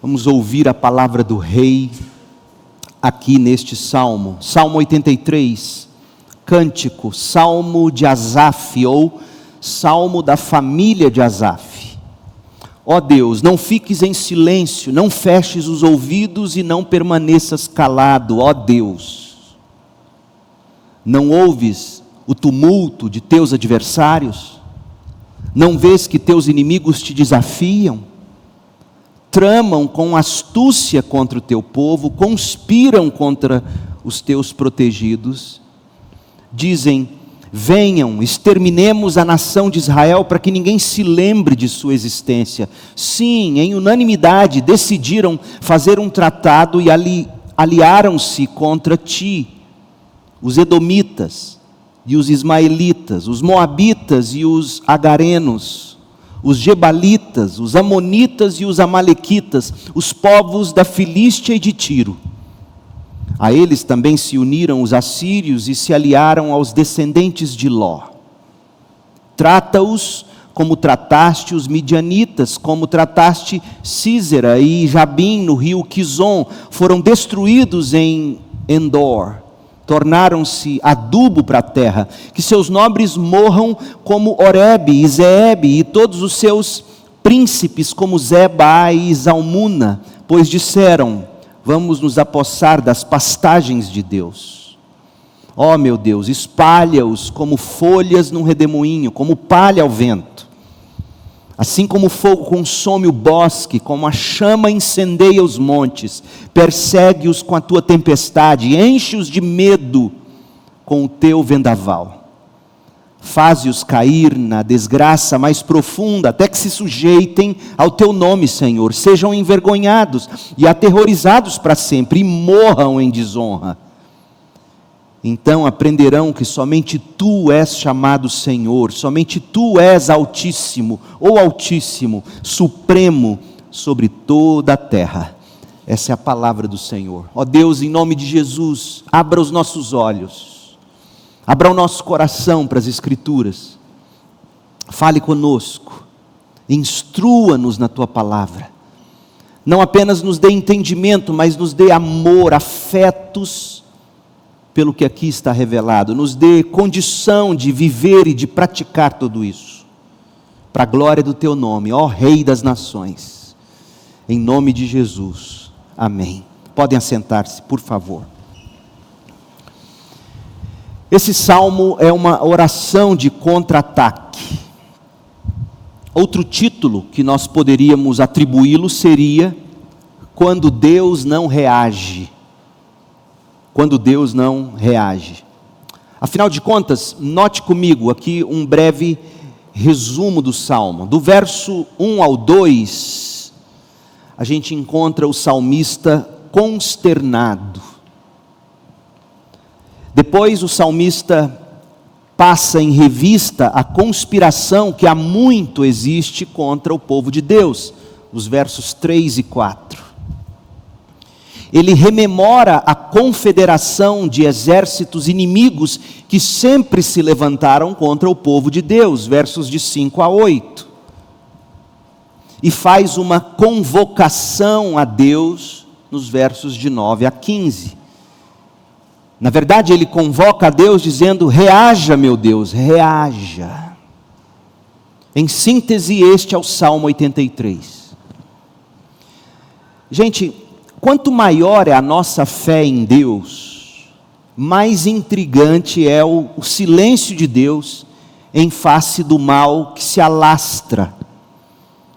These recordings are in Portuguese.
Vamos ouvir a palavra do Rei aqui neste Salmo. Salmo 83, cântico, Salmo de Asaf, ou Salmo da família de Asaf. Ó Deus, não fiques em silêncio, não feches os ouvidos e não permaneças calado, ó Deus. Não ouves o tumulto de teus adversários? Não vês que teus inimigos te desafiam? Tramam com astúcia contra o teu povo, conspiram contra os teus protegidos. Dizem: venham, exterminemos a nação de Israel, para que ninguém se lembre de sua existência. Sim, em unanimidade decidiram fazer um tratado e aliaram-se contra ti, os edomitas e os ismaelitas, os moabitas e os agarenos, os gebalitas, os amonitas e os amalequitas, os povos da Filístia e de Tiro. A eles também se uniram os assírios e se aliaram aos descendentes de Ló. Trata-os como trataste os midianitas, como trataste Sísera e Jabim no rio Quizon. Foram destruídos em Endor. Tornaram-se adubo para a terra. Que seus nobres morram como Oreb e Zeeb, e todos os seus príncipes como Zeba e Zalmuna, pois disseram: vamos nos apossar das pastagens de Deus. Ó meu Deus, espalha-os como folhas num redemoinho, como palha ao vento. Assim como o fogo consome o bosque, como a chama incendeia os montes, persegue-os com a tua tempestade, enche-os de medo com o teu vendaval. Faze-os cair na desgraça mais profunda, até que se sujeitem ao teu nome, Senhor. Sejam envergonhados e aterrorizados para sempre, e morram em desonra. Então aprenderão que somente tu és chamado Senhor, somente tu és Altíssimo, ou Altíssimo, Supremo sobre toda a terra. Essa é a palavra do Senhor. Ó Deus, em nome de Jesus, abra os nossos olhos, abra o nosso coração para as Escrituras. Fale conosco, instrua-nos na tua palavra. Não apenas nos dê entendimento, mas nos dê amor, afetos pelo que aqui está revelado. Nos dê condição de viver e de praticar tudo isso, para a glória do teu nome, ó Rei das nações, em nome de Jesus, amém. Podem assentar-se, por favor. Esse salmo é uma oração de contra-ataque. Outro título que nós poderíamos atribuí-lo seria: quando Deus não reage. Quando Deus não reage. Afinal de contas, note comigo aqui um breve resumo do Salmo. Do verso 1 ao 2, a gente encontra o salmista consternado. Depois o salmista passa em revista a conspiração que há muito existe contra o povo de Deus, os versos 3 e 4. Ele rememora a confederação de exércitos inimigos que sempre se levantaram contra o povo de Deus, versos de 5 a 8. E faz uma convocação a Deus nos versos de 9 a 15. Na verdade, ele convoca a Deus dizendo: reaja, meu Deus, reaja. Em síntese, este é o Salmo 83. Gente, quanto maior é a nossa fé em Deus, mais intrigante é o silêncio de Deus em face do mal que se alastra.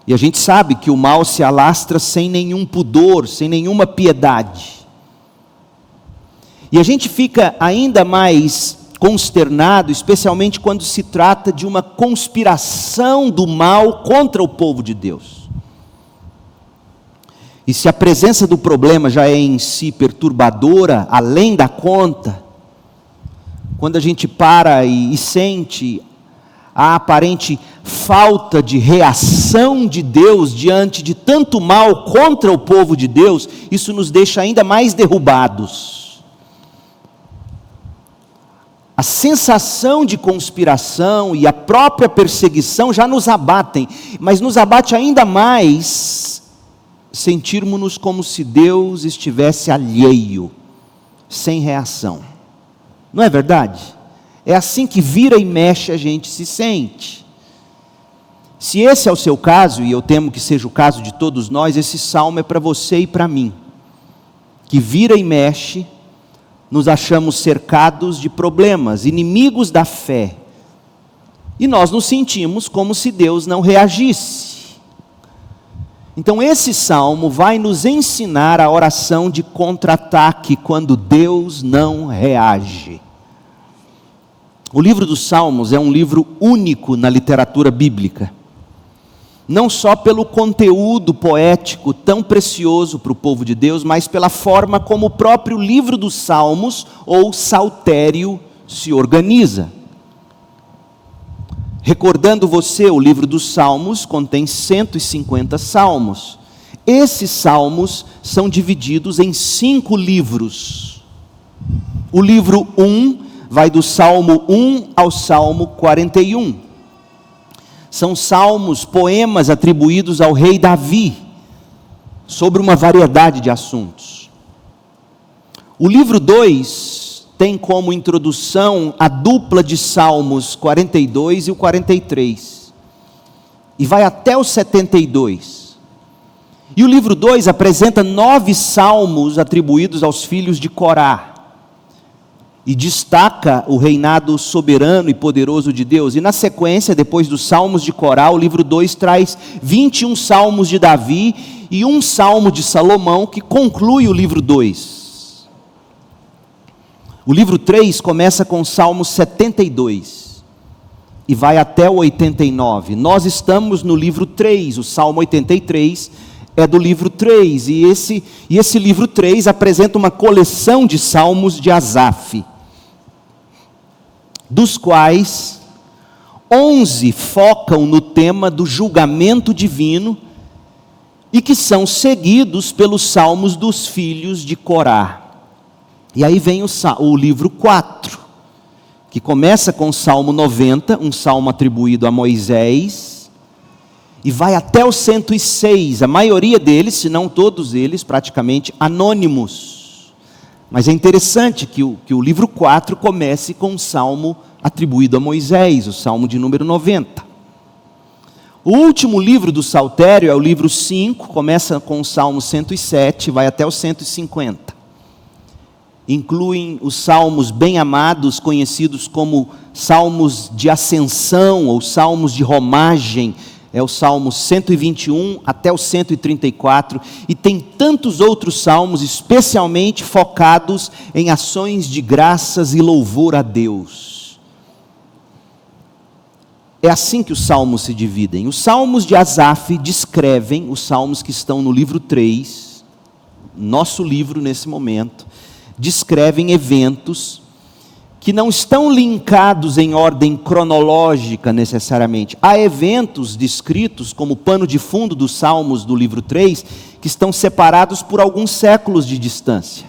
E a gente sabe que o mal se alastra sem nenhum pudor, sem nenhuma piedade. E a gente fica ainda mais consternado, especialmente quando se trata de uma conspiração do mal contra o povo de Deus. E se a presença do problema já é em si perturbadora, além da conta, quando a gente para e sente a aparente falta de reação de Deus diante de tanto mal contra o povo de Deus, isso nos deixa ainda mais derrubados. A sensação de conspiração e a própria perseguição já nos abatem, mas nos abate ainda mais sentirmos-nos como se Deus estivesse alheio, sem reação. Não é verdade? É assim que vira e mexe a gente se sente. Se esse é o seu caso, e eu temo que seja o caso de todos nós, esse salmo é para você e para mim, que vira e mexe, nos achamos cercados de problemas, inimigos da fé, e nós nos sentimos como se Deus não reagisse. Então esse salmo vai nos ensinar a oração de contra-ataque quando Deus não reage. O livro dos Salmos é um livro único na literatura bíblica, não só pelo conteúdo poético tão precioso para o povo de Deus, mas pela forma como o próprio livro dos Salmos, ou saltério, se organiza. Recordando você, o livro dos Salmos contém 150 salmos. Esses salmos são divididos em 5 livros. O livro 1 vai do Salmo 1 ao Salmo 41. São salmos, poemas atribuídos ao rei Davi, sobre uma variedade de assuntos. O livro 2 tem como introdução a dupla de salmos 42 e o 43, e vai até o 72. E o livro 2 apresenta 9 salmos atribuídos aos filhos de Corá, e destaca o reinado soberano e poderoso de Deus. E na sequência, depois dos salmos de Corá, o livro 2 traz 21 salmos de Davi e um salmo de Salomão, que conclui o livro 2. O livro 3 começa com o Salmo 72 e vai até o 89. Nós estamos no livro 3, o Salmo 83 é do livro 3, e esse livro 3 apresenta uma coleção de salmos de Asaf, dos quais 11 focam no tema do julgamento divino e que são seguidos pelos salmos dos filhos de Corá. E aí vem o livro 4, que começa com o Salmo 90, um salmo atribuído a Moisés, e vai até o 106, a maioria deles, se não todos eles, praticamente anônimos. Mas é interessante que o livro 4 comece com um salmo atribuído a Moisés, o salmo de número 90. O último livro do saltério é o livro 5, começa com o salmo 107, vai até o 150. Incluem os salmos bem amados, conhecidos como salmos de ascensão ou salmos de romagem. É o Salmo 121 até o 134, e tem tantos outros salmos, especialmente focados em ações de graças e louvor a Deus. É assim que os salmos se dividem. Os salmos de Asaf descrevem, os salmos que estão no livro 3, nosso livro nesse momento, descrevem eventos que não estão linkados em ordem cronológica necessariamente. Há eventos descritos como pano de fundo dos salmos do livro 3, que estão separados por alguns séculos de distância.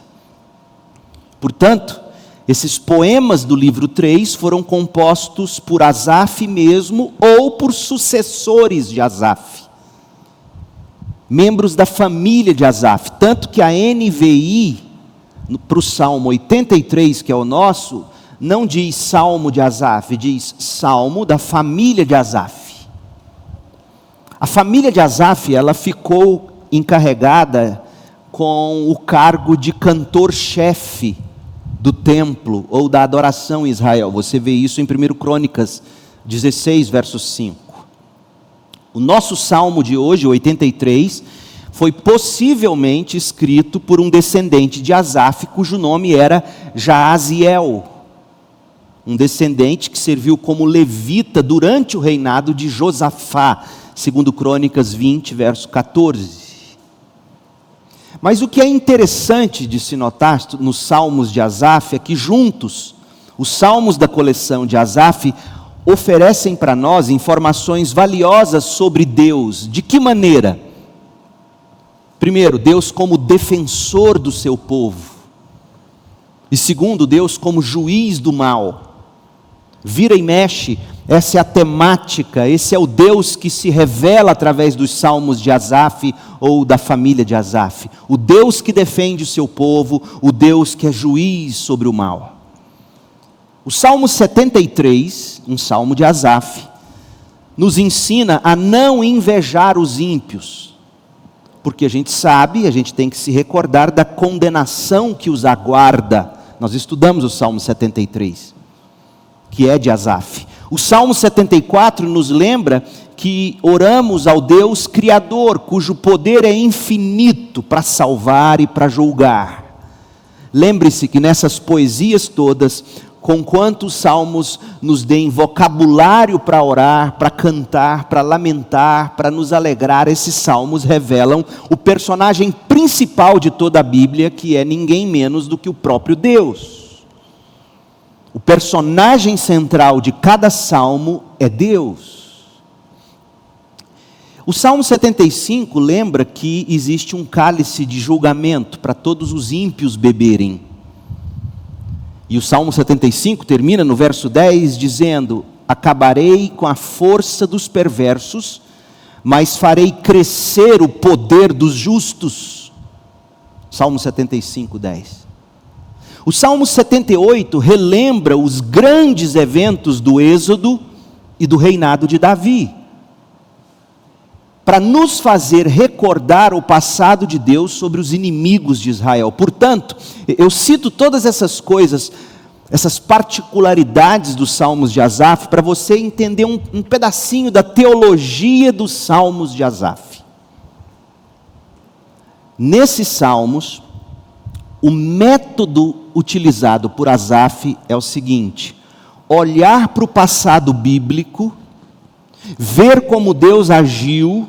Portanto, esses poemas do livro 3 foram compostos por Asaf mesmo, ou por sucessores de Asaf, membros da família de Asaf. Tanto que a NVI, para o Salmo 83, que é o nosso, não diz Salmo de Asaf, diz Salmo da família de Asaf. A família de Asaf, ela ficou encarregada com o cargo de cantor-chefe do templo ou da adoração em Israel. Você vê isso em 1 Crônicas 16, verso 5. O nosso salmo de hoje, 83, foi possivelmente escrito por um descendente de Asaf, cujo nome era Jaaziel, um descendente que serviu como levita durante o reinado de Josafá, segundo Crônicas 20, verso 14. Mas o que é interessante de se notar nos salmos de Asaf é que juntos, os salmos da coleção de Asaf oferecem para nós informações valiosas sobre Deus. De que maneira? Primeiro, Deus como defensor do seu povo. E segundo, Deus como juiz do mal. Vira e mexe, essa é a temática, esse é o Deus que se revela através dos salmos de Asaf ou da família de Asaf. O Deus que defende o seu povo, o Deus que é juiz sobre o mal. O Salmo 73, um salmo de Asaf, nos ensina a não invejar os ímpios, porque a gente sabe, a gente tem que se recordar da condenação que os aguarda. Nós estudamos o Salmo 73, que é de Asaf. O Salmo 74 nos lembra que oramos ao Deus Criador, cujo poder é infinito para salvar e para julgar. Lembre-se que nessas poesias todas, conquanto os salmos nos deem vocabulário para orar, para cantar, para lamentar, para nos alegrar, esses salmos revelam o personagem principal de toda a Bíblia, que é ninguém menos do que o próprio Deus. O personagem central de cada salmo é Deus. O Salmo 75 lembra que existe um cálice de julgamento para todos os ímpios beberem. E o Salmo 75 termina no verso 10 dizendo: acabarei com a força dos perversos, mas farei crescer o poder dos justos. Salmo 75, 10. O Salmo 78 relembra os grandes eventos do Êxodo e do reinado de Davi, para nos fazer recordar o passado de Deus sobre os inimigos de Israel. Portanto, eu cito todas essas coisas, essas particularidades dos salmos de Asaf, para você entender um pedacinho da teologia dos salmos de Asaf. Nesses salmos, o método utilizado por Asaf é o seguinte: olhar para o passado bíblico, ver como Deus agiu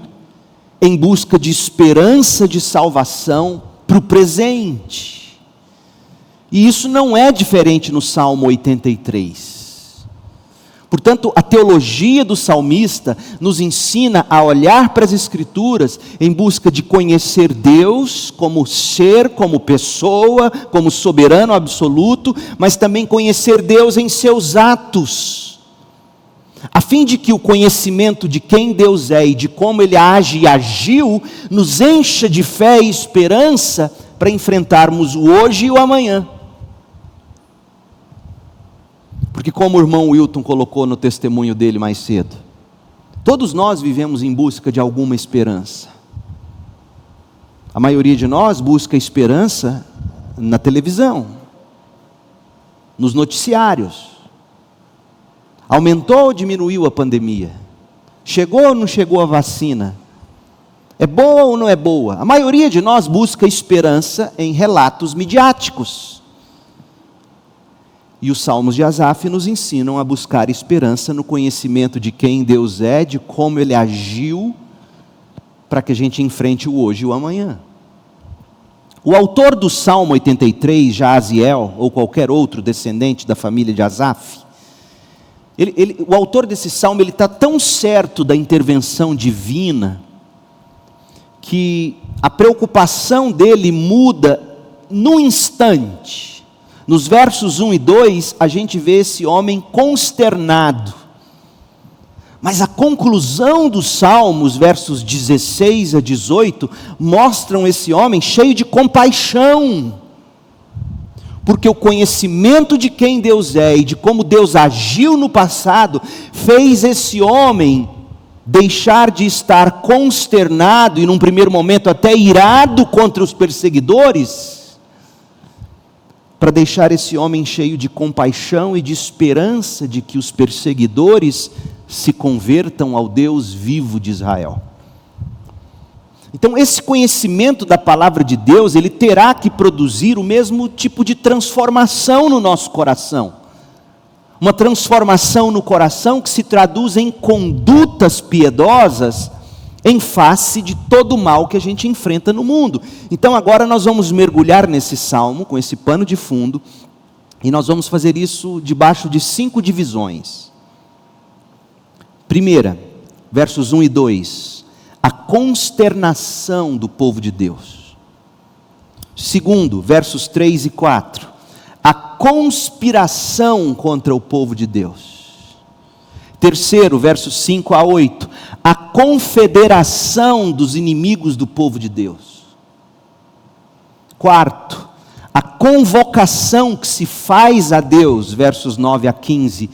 em busca de esperança de salvação para o presente. E isso não é diferente no Salmo 83. Portanto, a teologia do salmista nos ensina a olhar para as Escrituras em busca de conhecer Deus como ser, como pessoa, como soberano absoluto, mas também conhecer Deus em seus atos, a fim de que o conhecimento de quem Deus é e de como Ele age e agiu, nos encha de fé e esperança para enfrentarmos o hoje e o amanhã. Porque como o irmão Wilton colocou no testemunho dele mais cedo, todos nós vivemos em busca de alguma esperança. A maioria de nós busca esperança na televisão, nos noticiários. Aumentou ou diminuiu a pandemia? Chegou ou não chegou a vacina? É boa ou não é boa? A maioria de nós busca esperança em relatos midiáticos. E os salmos de Asaf nos ensinam a buscar esperança no conhecimento de quem Deus é, de como Ele agiu, para que a gente enfrente o hoje e o amanhã. O autor do Salmo 83, Jaasiel, ou qualquer outro descendente da família de Asaf, o autor desse salmo está tão certo da intervenção divina, que a preocupação dele muda num instante. Nos versos 1 e 2, a gente vê esse homem consternado. Mas a conclusão dos salmos, versos 16 a 18, mostram esse homem cheio de compaixão. Porque o conhecimento de quem Deus é e de como Deus agiu no passado, fez esse homem deixar de estar consternado e num primeiro momento até irado contra os perseguidores, para deixar esse homem cheio de compaixão e de esperança de que os perseguidores se convertam ao Deus vivo de Israel. Então, esse conhecimento da palavra de Deus, ele terá que produzir o mesmo tipo de transformação no nosso coração. Uma transformação no coração que se traduz em condutas piedosas em face de todo o mal que a gente enfrenta no mundo. Então agora nós vamos mergulhar nesse salmo, com esse pano de fundo, e nós vamos fazer isso debaixo de 5 divisões. Primeira, versos 1 e 2, a consternação do povo de Deus. Segundo, versos 3 e 4, a conspiração contra o povo de Deus. Terceiro, versos 5 a 8, a confederação dos inimigos do povo de Deus. Quarto, a convocação que se faz a Deus, versos 9 a 15.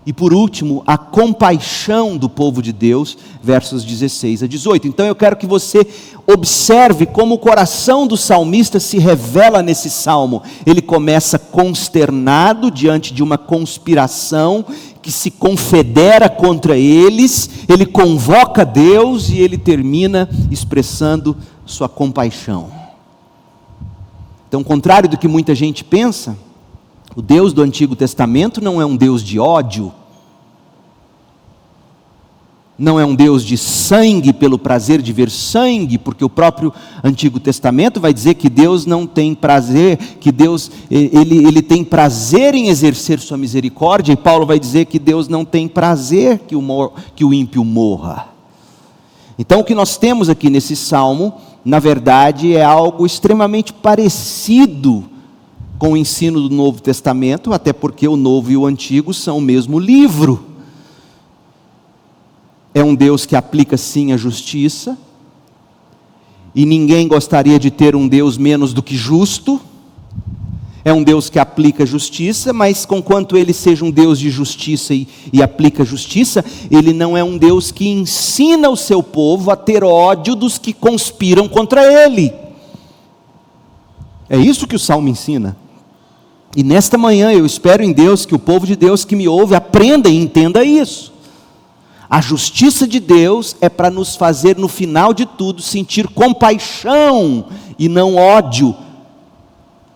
E por último, a compaixão do povo de Deus, versos 16 a 18. Então eu quero que você observe como o coração do salmista se revela nesse salmo. Ele começa consternado diante de uma conspiração que se confedera contra eles, ele convoca Deus e ele termina expressando sua compaixão. Então, ao contrário do que muita gente pensa, o Deus do Antigo Testamento não é um Deus de ódio, não é um Deus de sangue pelo prazer de ver sangue, porque o próprio Antigo Testamento vai dizer que Deus não tem prazer, que Deus, ele tem prazer em exercer sua misericórdia, e Paulo vai dizer que Deus não tem prazer que o ímpio morra. Então o que nós temos aqui nesse salmo, na verdade, é algo extremamente parecido com o ensino do Novo Testamento, até porque o Novo e o Antigo são o mesmo livro. É um Deus que aplica sim a justiça, e ninguém gostaria de ter um Deus menos do que justo. É um Deus que aplica justiça, mas conquanto ele seja um Deus de justiça e aplica justiça, ele não é um Deus que ensina o seu povo a ter ódio dos que conspiram contra ele. É isso que o Salmo ensina. E nesta manhã eu espero em Deus que o povo de Deus que me ouve aprenda e entenda isso. A justiça de Deus é para nos fazer no final de tudo sentir compaixão e não ódio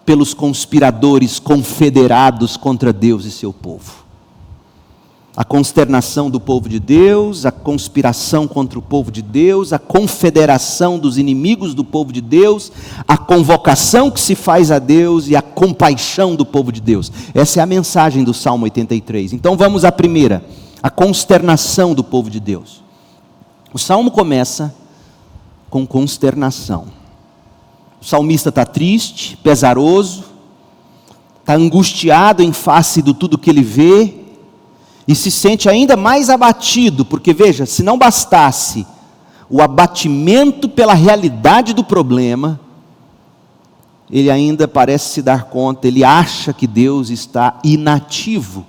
pelos conspiradores confederados contra Deus e seu povo. A consternação do povo de Deus, a conspiração contra o povo de Deus, a confederação dos inimigos do povo de Deus, a convocação que se faz a Deus e a compaixão do povo de Deus. Essa é a mensagem do Salmo 83. Então vamos à primeira, a consternação do povo de Deus. O Salmo começa com consternação. O salmista está triste, pesaroso, está angustiado em face de tudo que ele vê, e se sente ainda mais abatido, porque veja, se não bastasse o abatimento pela realidade do problema, ele ainda parece se dar conta, ele acha que Deus está inativo,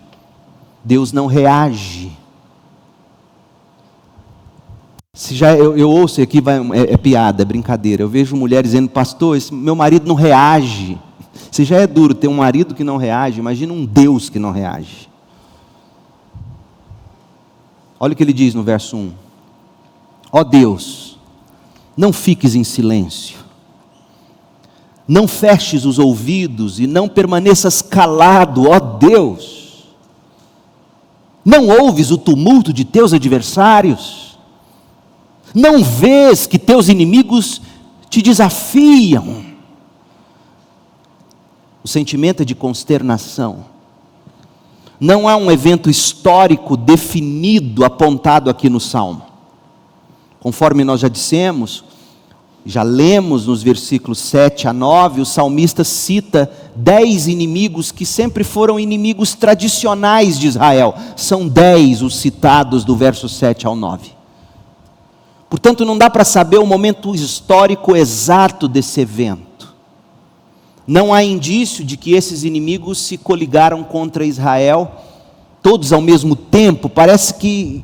Deus não reage. Se já eu ouço aqui, é piada, é brincadeira, eu vejo mulheres dizendo, pastor, meu marido não reage. Se já é duro ter um marido que não reage, imagina um Deus que não reage. Olha o que ele diz no verso 1. Ó Deus, não fiques em silêncio, não feches os ouvidos e não permaneças calado, ó Deus. Não ouves o tumulto de teus adversários? Não vês que teus inimigos te desafiam? O sentimento é de consternação. Não há um evento histórico definido, apontado aqui no Salmo. Conforme nós já dissemos, já lemos nos versículos 7 a 9, o salmista cita 10 inimigos que sempre foram inimigos tradicionais de Israel. São 10 os citados do verso 7 ao 9. Portanto, não dá para saber o momento histórico exato desse evento. Não há indício de que esses inimigos se coligaram contra Israel, todos ao mesmo tempo. Parece que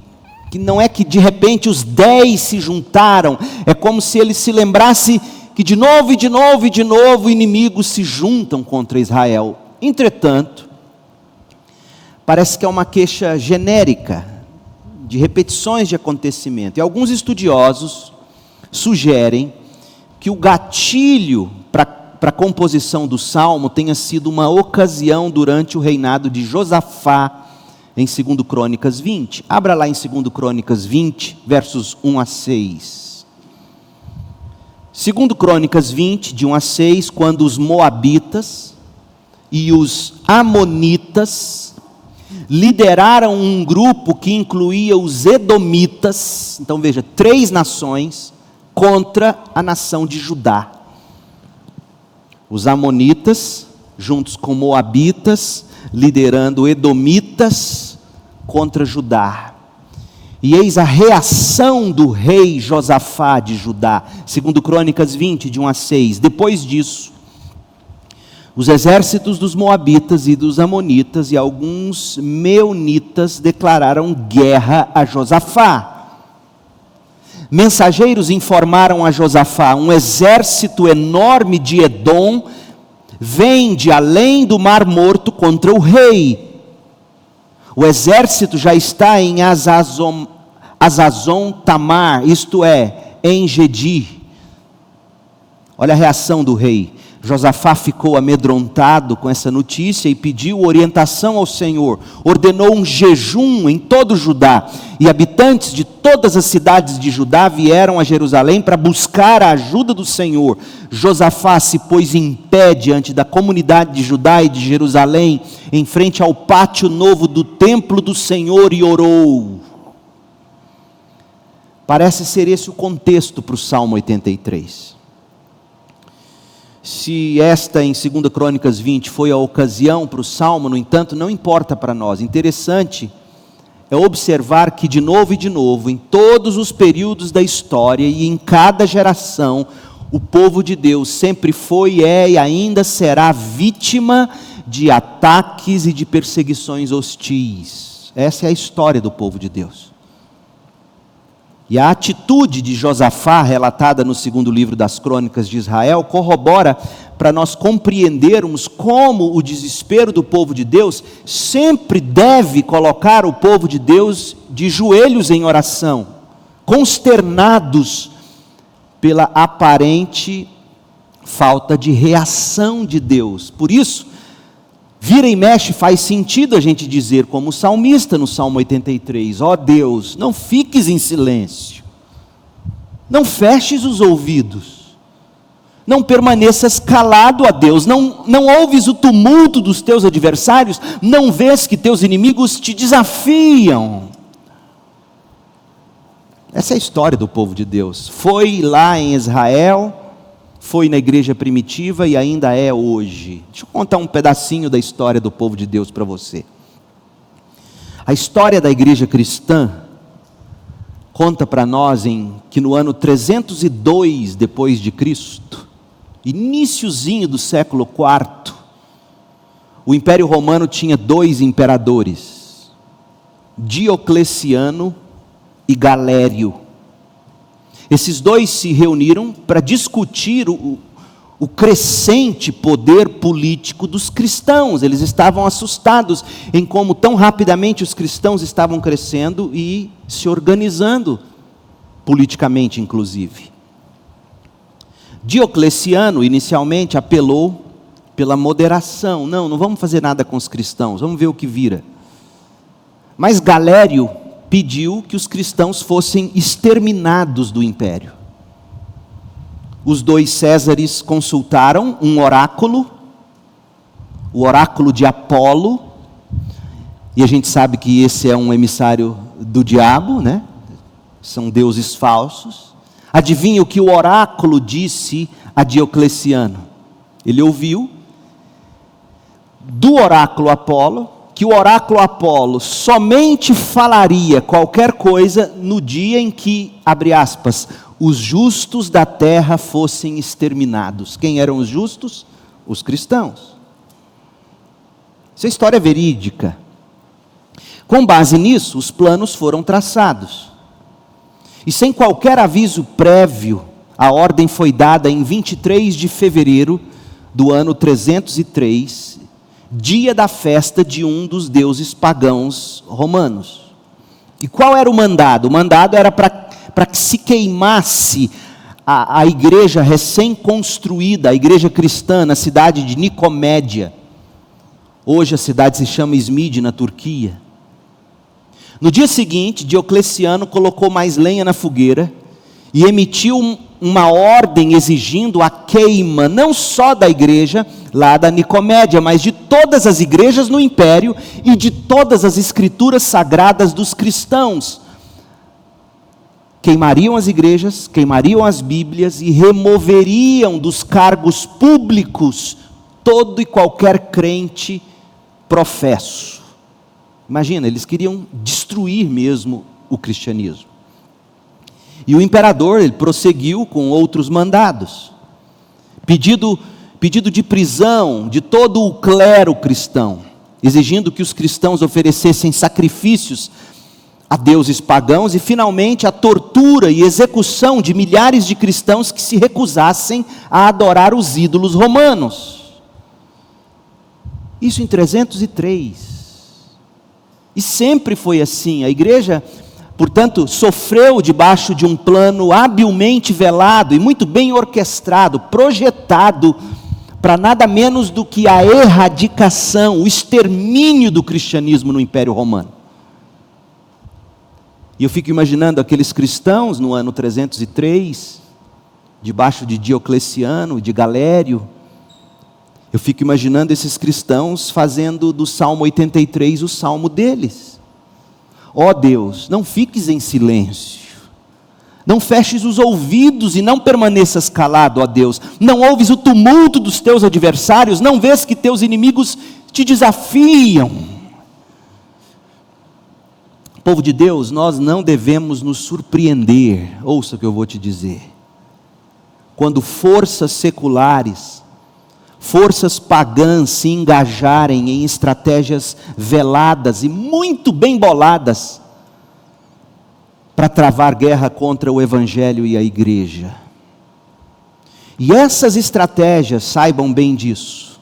não é que de repente os 10 se juntaram, é como se ele se lembrasse que de novo e de novo e de novo inimigos se juntam contra Israel. Entretanto, parece que é uma queixa genérica, de repetições de acontecimento. E alguns estudiosos sugerem que o gatilho para a composição do Salmo tenha sido uma ocasião durante o reinado de Josafá, em 2 Crônicas 20. Abra lá em 2 Crônicas 20, versos 1 a 6. 2 Crônicas 20, de 1 a 6, quando os moabitas e os amonitas lideraram um grupo que incluía os edomitas, então veja, 3 nações, contra a nação de Judá. Os amonitas, juntos com moabitas, liderando edomitas contra Judá. E eis a reação do rei Josafá de Judá, segundo Crônicas 20, de 1 a 6. Depois disso, os exércitos dos moabitas e dos amonitas e alguns meunitas declararam guerra a Josafá. Mensageiros informaram a Josafá: um exército enorme de Edom vem de além do Mar Morto contra o rei. O exército já está em Azazon Tamar, isto é, em Gedi. Olha a reação do rei. Josafá ficou amedrontado com essa notícia e pediu orientação ao Senhor. Ordenou um jejum em todo Judá. E habitantes de todas as cidades de Judá vieram a Jerusalém para buscar a ajuda do Senhor. Josafá se pôs em pé diante da comunidade de Judá e de Jerusalém, em frente ao pátio novo do templo do Senhor, e orou. Parece ser esse o contexto para o Salmo 83. Se esta em 2 Crônicas 20 foi a ocasião para o Salmo, no entanto, não importa para nós. Interessante é observar que de novo, em todos os períodos da história e em cada geração, o povo de Deus sempre foi, é e ainda será vítima de ataques e de perseguições hostis. Essa é a história do povo de Deus. E a atitude de Josafá, relatada no segundo livro das Crônicas de Israel, corrobora para nós compreendermos como o desespero do povo de Deus sempre deve colocar o povo de Deus de joelhos em oração, consternados pela aparente falta de reação de Deus. Por isso, vira e mexe, faz sentido a gente dizer, como o salmista no Salmo 83, ó Deus, não fiques em silêncio, não feches os ouvidos, não permaneças calado, ó Deus, não ouves o tumulto dos teus adversários, não vês que teus inimigos te desafiam. Essa é a história do povo de Deus, foi lá em Israel, foi na igreja primitiva e ainda é hoje. Deixa eu contar um pedacinho da história do povo de Deus para você. A história da igreja cristã conta para nós que no ano 302 depois de Cristo, iniciozinho do século IV, o Império Romano tinha 2 imperadores, Diocleciano e Galério. Esses 2 se reuniram para discutir o crescente poder político dos cristãos. Eles estavam assustados em como tão rapidamente os cristãos estavam crescendo e se organizando politicamente, inclusive. Diocleciano inicialmente apelou pela moderação. Não vamos fazer nada com os cristãos, vamos ver o que vira. Mas Galério pediu que os cristãos fossem exterminados do império. Os 2 Césares consultaram um oráculo, o oráculo de Apolo, e a gente sabe que esse é um emissário do diabo, né? São deuses falsos. Adivinha o que o oráculo disse a Diocleciano? Ele ouviu do oráculo Apolo, que o oráculo Apolo somente falaria qualquer coisa no dia em que, abre aspas, os justos da terra fossem exterminados. Quem eram os justos? Os cristãos. Isso é história verídica. Com base nisso, os planos foram traçados. E sem qualquer aviso prévio, a ordem foi dada em 23 de fevereiro do ano 303, dia da festa de um dos deuses pagãos romanos. E qual era o mandado? O mandado era para que se queimasse a igreja recém-construída, a igreja cristã na cidade de Nicomédia. Hoje a cidade se chama Izmir, na Turquia. No dia seguinte, Diocleciano colocou mais lenha na fogueira e emitiu uma ordem exigindo a queima, não só da igreja lá da Nicomédia, mas de todas as igrejas no império e de todas as escrituras sagradas dos cristãos. Queimariam as igrejas, queimariam as Bíblias e removeriam dos cargos públicos todo e qualquer crente professo. Imagina, eles queriam destruir mesmo o cristianismo. E o imperador, ele prosseguiu com outros mandados. Pedido de prisão de todo o clero cristão, exigindo que os cristãos oferecessem sacrifícios a deuses pagãos e, finalmente, a tortura e execução de milhares de cristãos que se recusassem a adorar os ídolos romanos. Isso em 303. E sempre foi assim. A igreja, portanto, sofreu debaixo de um plano habilmente velado e muito bem orquestrado, projetado para nada menos do que a erradicação, o extermínio do cristianismo no Império Romano. E eu fico imaginando aqueles cristãos no ano 303, debaixo de Diocleciano, de Galério. Eu fico imaginando esses cristãos fazendo do Salmo 83 o salmo deles. Ó Deus, não fiques em silêncio, não feches os ouvidos e não permaneças calado, ó Deus. Não ouves o tumulto dos teus adversários, não vês que teus inimigos te desafiam. Povo de Deus, nós não devemos nos surpreender, ouça o que eu vou te dizer, quando forças seculares, forças pagãs se engajarem em estratégias veladas e muito bem boladas para travar guerra contra o Evangelho e a igreja. E essas estratégias, saibam bem disso,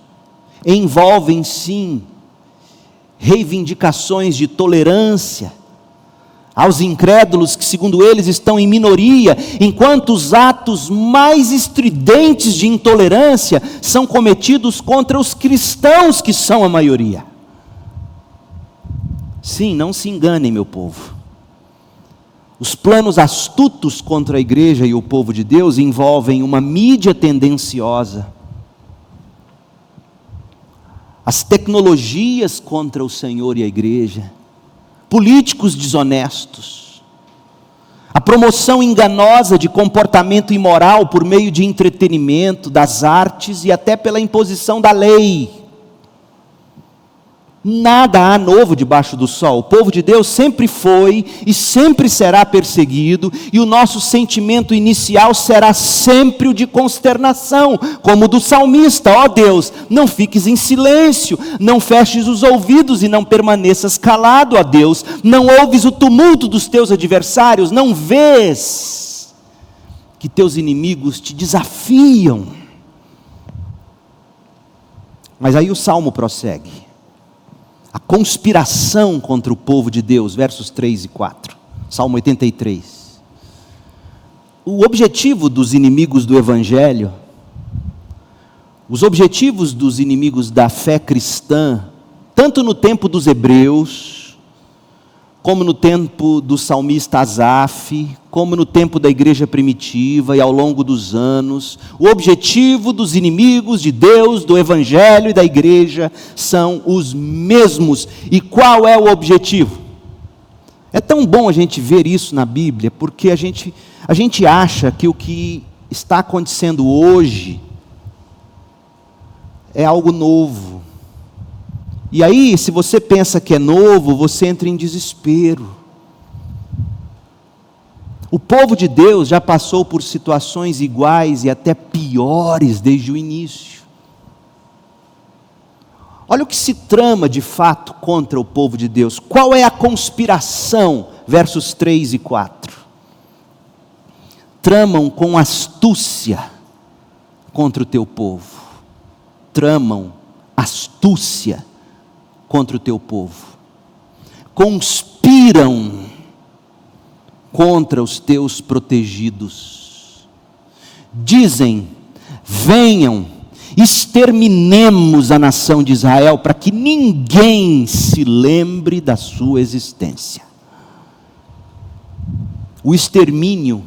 envolvem sim reivindicações de tolerância aos incrédulos que, segundo eles, estão em minoria, enquanto os atos mais estridentes de intolerância são cometidos contra os cristãos que são a maioria. Sim, não se enganem, meu povo. Os planos astutos contra a igreja e o povo de Deus envolvem uma mídia tendenciosa, as tecnologias contra o Senhor e a igreja, políticos desonestos, a promoção enganosa de comportamento imoral por meio de entretenimento, das artes e até pela imposição da lei. Nada há novo debaixo do sol. O povo de Deus sempre foi e sempre será perseguido, e o nosso sentimento inicial será sempre o de consternação, como o do salmista: ó Deus, não fiques em silêncio, não feches os ouvidos e não permaneças calado, ó Deus, não ouves o tumulto dos teus adversários, não vês que teus inimigos te desafiam. Mas aí o salmo prossegue. A conspiração contra o povo de Deus, versos 3 e 4, Salmo 83. O objetivo dos inimigos do Evangelho, os objetivos dos inimigos da fé cristã, tanto no tempo dos hebreus, como no tempo do salmista Asaf, como no tempo da igreja primitiva e ao longo dos anos, o objetivo dos inimigos de Deus, do Evangelho e da igreja são os mesmos. E qual é o objetivo? É tão bom a gente ver isso na Bíblia, porque a gente acha que o que está acontecendo hoje é algo novo. E aí, se você pensa que é novo, você entra em desespero. O povo de Deus já passou por situações iguais e até piores desde o início. Olha o que se trama de fato contra o povo de Deus. Qual é a conspiração? Versos 3 e 4. Tramam com astúcia contra o teu povo. Tramam astúcia contra o teu povo, conspiram contra os teus protegidos, dizem: venham, exterminemos a nação de Israel, para que ninguém se lembre da sua existência. O extermínio,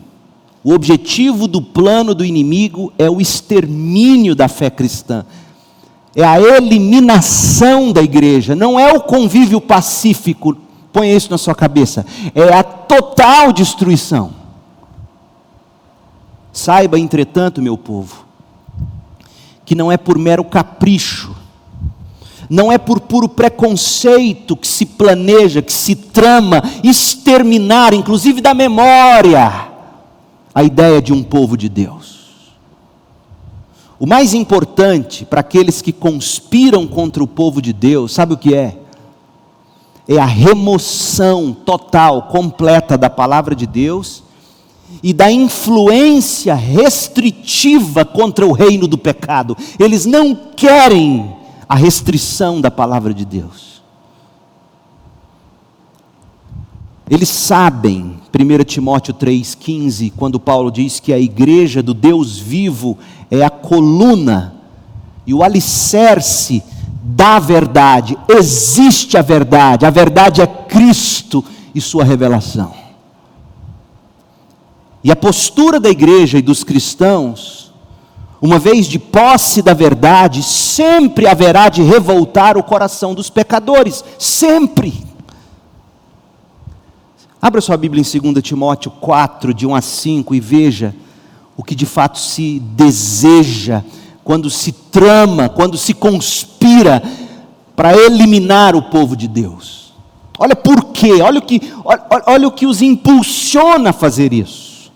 o objetivo do plano do inimigo é o extermínio da fé cristã. É a eliminação da igreja, não é o convívio pacífico, ponha isso na sua cabeça, é a total destruição. Saiba, entretanto, meu povo, que não é por mero capricho, Não é por puro preconceito que se planeja, que se trama exterminar, inclusive da memória, a ideia de um povo de Deus. O mais importante para aqueles que conspiram contra o povo de Deus, sabe o que é? É a remoção total, completa da palavra de Deus e da influência restritiva contra o reino do pecado. Eles não querem a restrição da palavra de Deus. Eles sabem, 1 Timóteo 3,15, quando Paulo diz que a igreja do Deus vivo é a coluna e o alicerce da verdade. Existe a verdade é Cristo e sua revelação. E a postura da igreja e dos cristãos, uma vez de posse da verdade, sempre haverá de revoltar o coração dos pecadores, sempre. Abra sua Bíblia em 2 Timóteo 4, de 1 a 5, e veja o que de fato se deseja, quando se trama, quando se conspira para eliminar o povo de Deus. Olha por quê, olha o que os impulsiona a fazer isso.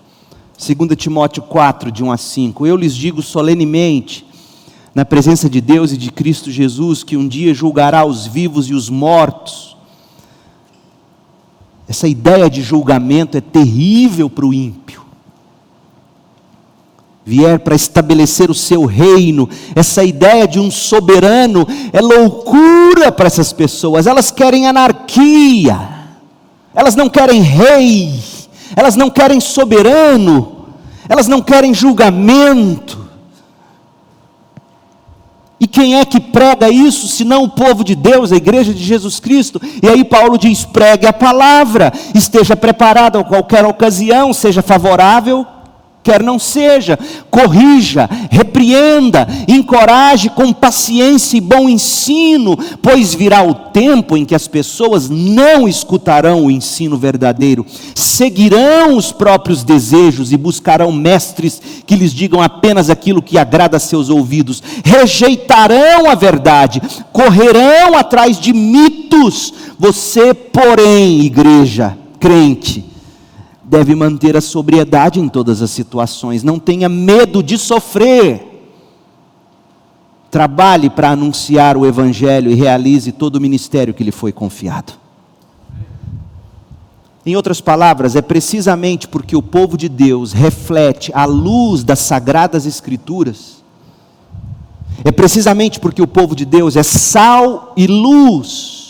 2 Timóteo 4, de 1 a 5, eu lhes digo solenemente, na presença de Deus e de Cristo Jesus, que um dia julgará os vivos e os mortos. Essa ideia de julgamento é terrível para o ímpio. Vier para estabelecer o seu reino, essa ideia de um soberano é loucura para essas pessoas. Elas querem anarquia, elas não querem rei, elas não querem soberano, elas não querem julgamento. E quem é que prega isso, senão o povo de Deus, a igreja de Jesus Cristo? E aí Paulo diz, pregue a palavra, esteja preparado a qualquer ocasião, seja favorável, quer não seja, corrija, repreenda, encoraje com paciência e bom ensino, pois virá o tempo em que as pessoas não escutarão o ensino verdadeiro, seguirão os próprios desejos e buscarão mestres que lhes digam apenas aquilo que agrada a seus ouvidos, rejeitarão a verdade, correrão atrás de mitos. Você, porém, igreja, crente, deve manter a sobriedade em todas as situações, não tenha medo de sofrer, trabalhe para anunciar o Evangelho e realize todo o ministério que lhe foi confiado. Em outras palavras, é precisamente porque o povo de Deus reflete a luz das Sagradas Escrituras, é precisamente porque o povo de Deus é sal e luz,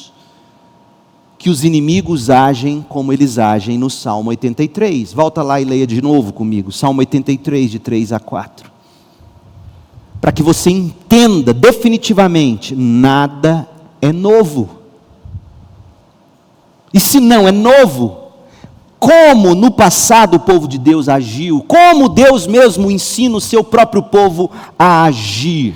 que os inimigos agem como eles agem no Salmo 83. Volta lá e leia de novo comigo, Salmo 83, de 3 a 4. Para que você entenda definitivamente, nada é novo. E se não é novo, como no passado o povo de Deus agiu, como Deus mesmo ensina o seu próprio povo a agir.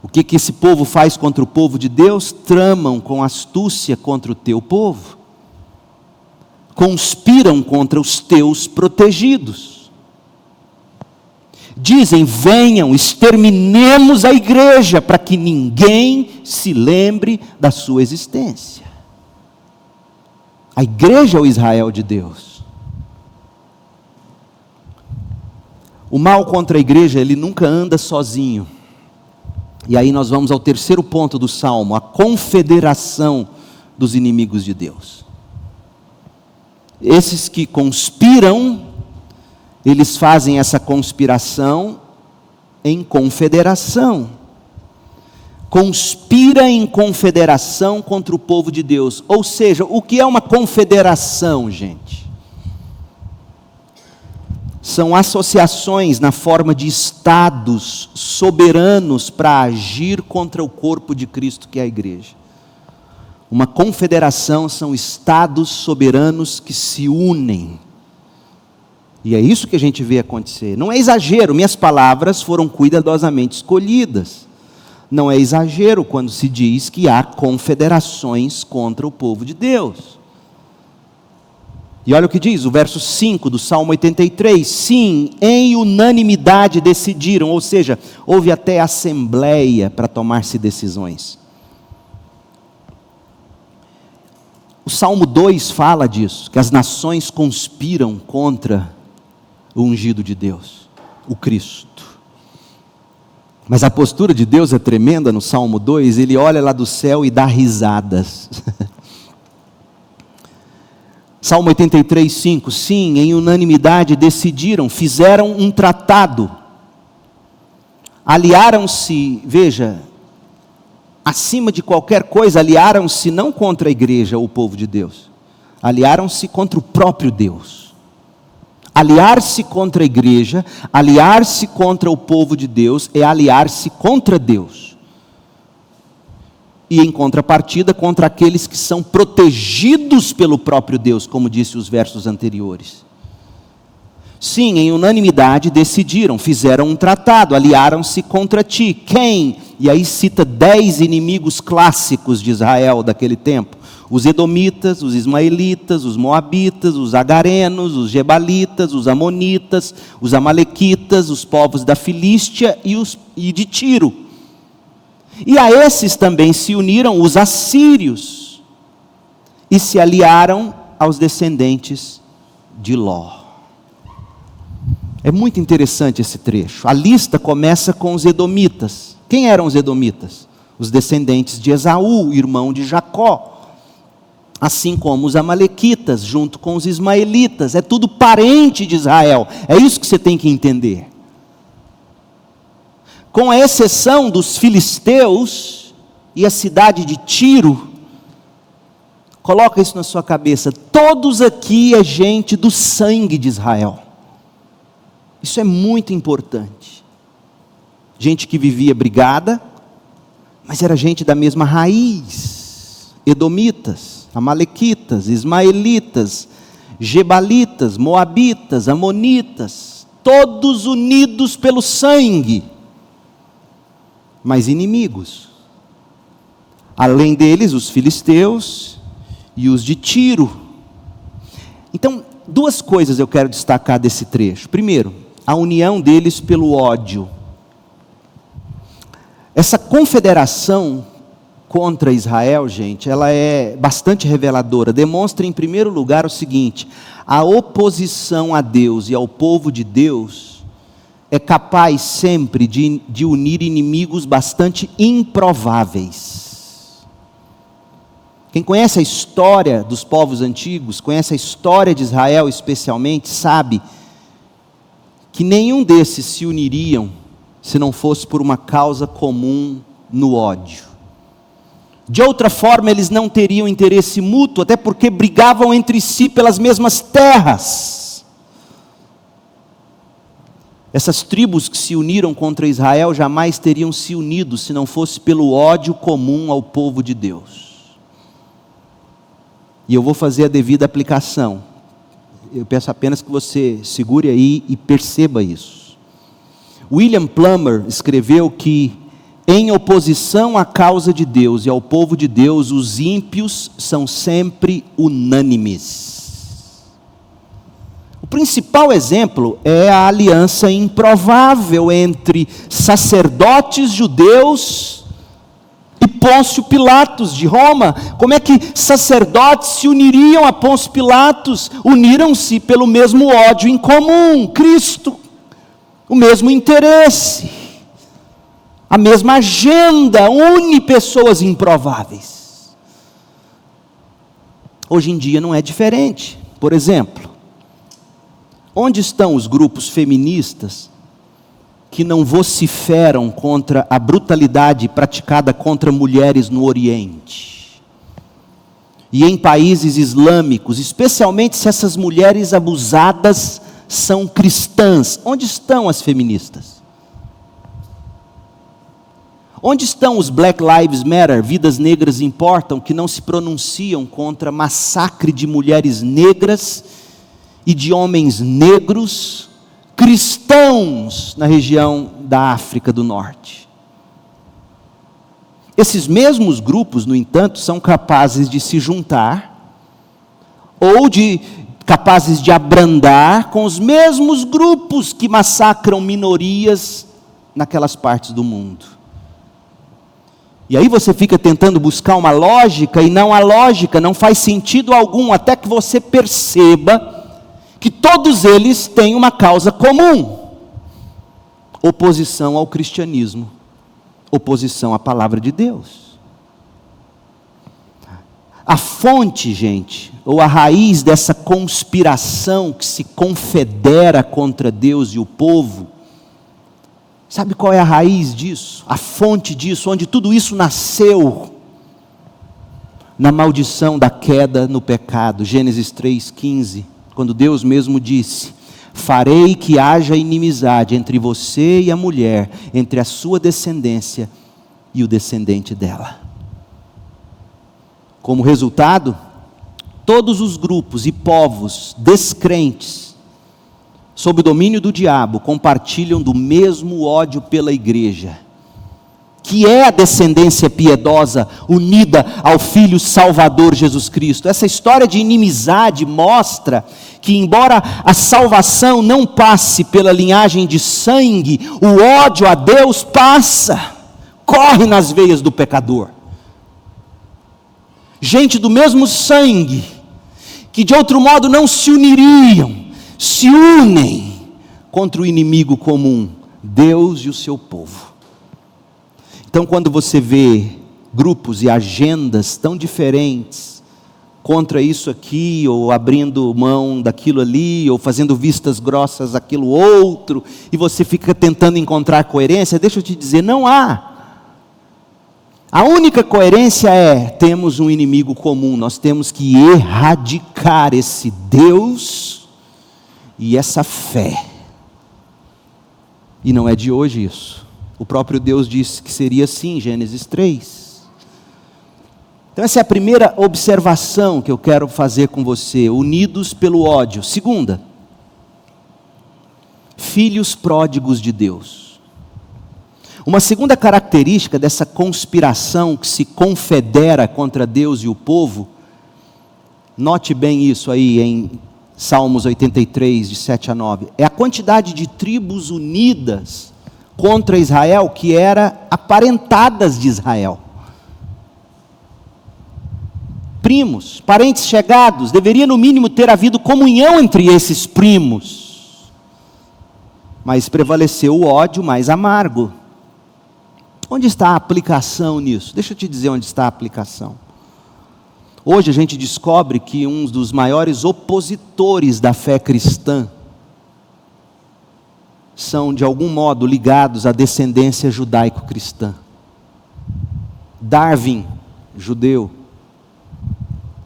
O que esse povo faz contra o povo de Deus? Tramam com astúcia contra o teu povo. Conspiram contra os teus protegidos. Dizem, venham, exterminemos a igreja, para que ninguém se lembre da sua existência. A igreja é o Israel de Deus. O mal contra a igreja, ele nunca anda sozinho. E aí nós vamos ao terceiro ponto do Salmo, a confederação dos inimigos de Deus. Esses que conspiram, eles fazem essa conspiração em confederação. Conspira em confederação contra o povo de Deus. Ou seja, o que é uma confederação, gente? São associações na forma de estados soberanos para agir contra o corpo de Cristo, que é a igreja. Uma confederação são estados soberanos que se unem. E é isso que a gente vê acontecer. Não é exagero, minhas palavras foram cuidadosamente escolhidas. Não é exagero quando se diz que há confederações contra o povo de Deus. E olha o que diz o verso 5 do Salmo 83. Sim, em unanimidade decidiram, ou seja, houve até assembleia para tomar-se decisões. O Salmo 2 fala disso, que as nações conspiram contra o ungido de Deus, o Cristo. Mas a postura de Deus é tremenda no Salmo 2, ele olha lá do céu e dá risadas. Salmo 83, 5, sim, em unanimidade decidiram, fizeram um tratado, aliaram-se, veja, acima de qualquer coisa, aliaram-se não contra a igreja ou o povo de Deus, aliaram-se contra o próprio Deus. Aliar-se contra a igreja, aliar-se contra o povo de Deus, é aliar-se contra Deus. E em contrapartida, contra aqueles que são protegidos pelo próprio Deus, como disse os versos anteriores. Sim, em unanimidade decidiram, fizeram um tratado, aliaram-se contra ti. Quem? E aí cita 10 inimigos clássicos de Israel daquele tempo. Os edomitas, os ismaelitas, os moabitas, os agarenos, os gebalitas, os amonitas, os amalequitas, os povos da Filístia e de Tiro. E a esses também se uniram os assírios e se aliaram aos descendentes de Ló. É muito interessante esse trecho. A lista começa com os edomitas. Quem eram os edomitas? Os descendentes de Esaú, irmão de Jacó. Assim como os amalequitas, junto com os ismaelitas. É tudo parente de Israel. É isso que você tem que entender. Com a exceção dos filisteus e a cidade de Tiro, coloca isso na sua cabeça, todos aqui é gente do sangue de Israel. Isso é muito importante. Gente que vivia brigada, mas era gente da mesma raiz. Edomitas, amalequitas, ismaelitas, gebalitas, moabitas, amonitas, todos unidos pelo sangue, mas inimigos. Além deles, os filisteus e os de Tiro. Então, duas coisas eu quero destacar desse trecho. Primeiro, a união deles pelo ódio. Essa confederação contra Israel, gente, ela é bastante reveladora. Demonstra, em primeiro lugar, o seguinte: a oposição a Deus e ao povo de Deus é capaz sempre de unir inimigos bastante improváveis. Quem conhece a história dos povos antigos, conhece a história de Israel especialmente, sabe que nenhum desses se uniriam se não fosse por uma causa comum no ódio. De outra forma, eles não teriam interesse mútuo, até porque brigavam entre si pelas mesmas terras. Essas tribos que se uniram contra Israel jamais teriam se unido se não fosse pelo ódio comum ao povo de Deus. E eu vou fazer a devida aplicação. Eu peço apenas que você segure aí e perceba isso. William Plumer escreveu que, em oposição à causa de Deus e ao povo de Deus, os ímpios são sempre unânimes. O principal exemplo é a aliança improvável entre sacerdotes judeus e Pôncio Pilatos de Roma. Como é que sacerdotes se uniriam a Pôncio Pilatos? Uniram-se pelo mesmo ódio em comum, Cristo, o mesmo interesse, a mesma agenda, une pessoas improváveis. Hoje em dia não é diferente. Por exemplo, onde estão os grupos feministas que não vociferam contra a brutalidade praticada contra mulheres no Oriente? E em países islâmicos, especialmente se essas mulheres abusadas são cristãs, onde estão as feministas? Onde estão os Black Lives Matter, vidas negras importam, que não se pronunciam contra massacre de mulheres negras e de homens negros, cristãos na região da África do Norte? Esses mesmos grupos, no entanto, são capazes de se juntar, ou de capazes de abrandar com os mesmos grupos que massacram minorias naquelas partes do mundo. E aí você fica tentando buscar uma lógica, e não há lógica, não faz sentido algum, até que você perceba que todos eles têm uma causa comum: oposição ao cristianismo, oposição à palavra de Deus. A fonte, gente, ou a raiz dessa conspiração que se confedera contra Deus e o povo, sabe qual é a raiz disso? A fonte disso, onde tudo isso nasceu? Na maldição da queda no pecado. Gênesis 3,15, quando Deus mesmo disse: farei que haja inimizade entre você e a mulher, entre a sua descendência e o descendente dela. Como resultado, todos os grupos e povos descrentes, sob o domínio do diabo, compartilham do mesmo ódio pela igreja, que é a descendência piedosa unida ao Filho Salvador Jesus Cristo. Essa história de inimizade mostra que, embora a salvação não passe pela linhagem de sangue, o ódio a Deus passa, corre nas veias do pecador. Gente do mesmo sangue, que de outro modo não se uniriam, se unem contra o inimigo comum, Deus e o seu povo. Então, quando você vê grupos e agendas tão diferentes, contra isso aqui, ou abrindo mão daquilo ali, ou fazendo vistas grossas àquilo outro, e você fica tentando encontrar coerência, deixa eu te dizer, não há. A única coerência é: temos um inimigo comum, nós temos que erradicar esse Deus e essa fé. E não é de hoje isso. O próprio Deus disse que seria assim, Gênesis 3. Então essa é a primeira observação que eu quero fazer com você: unidos pelo ódio. Segunda, filhos pródigos de Deus. Uma segunda característica dessa conspiração que se confedera contra Deus e o povo, note bem isso aí em Salmos 83, de 7 a 9, é a quantidade de tribos unidas contra Israel, que eram aparentadas de Israel. Primos, parentes chegados, deveria no mínimo ter havido comunhão entre esses primos, mas prevaleceu o ódio mais amargo. Onde está a aplicação nisso? Deixa eu te dizer onde está a aplicação. Hoje a gente descobre que um dos maiores opositores da fé cristã são de algum modo ligados à descendência judaico-cristã. Darwin, judeu,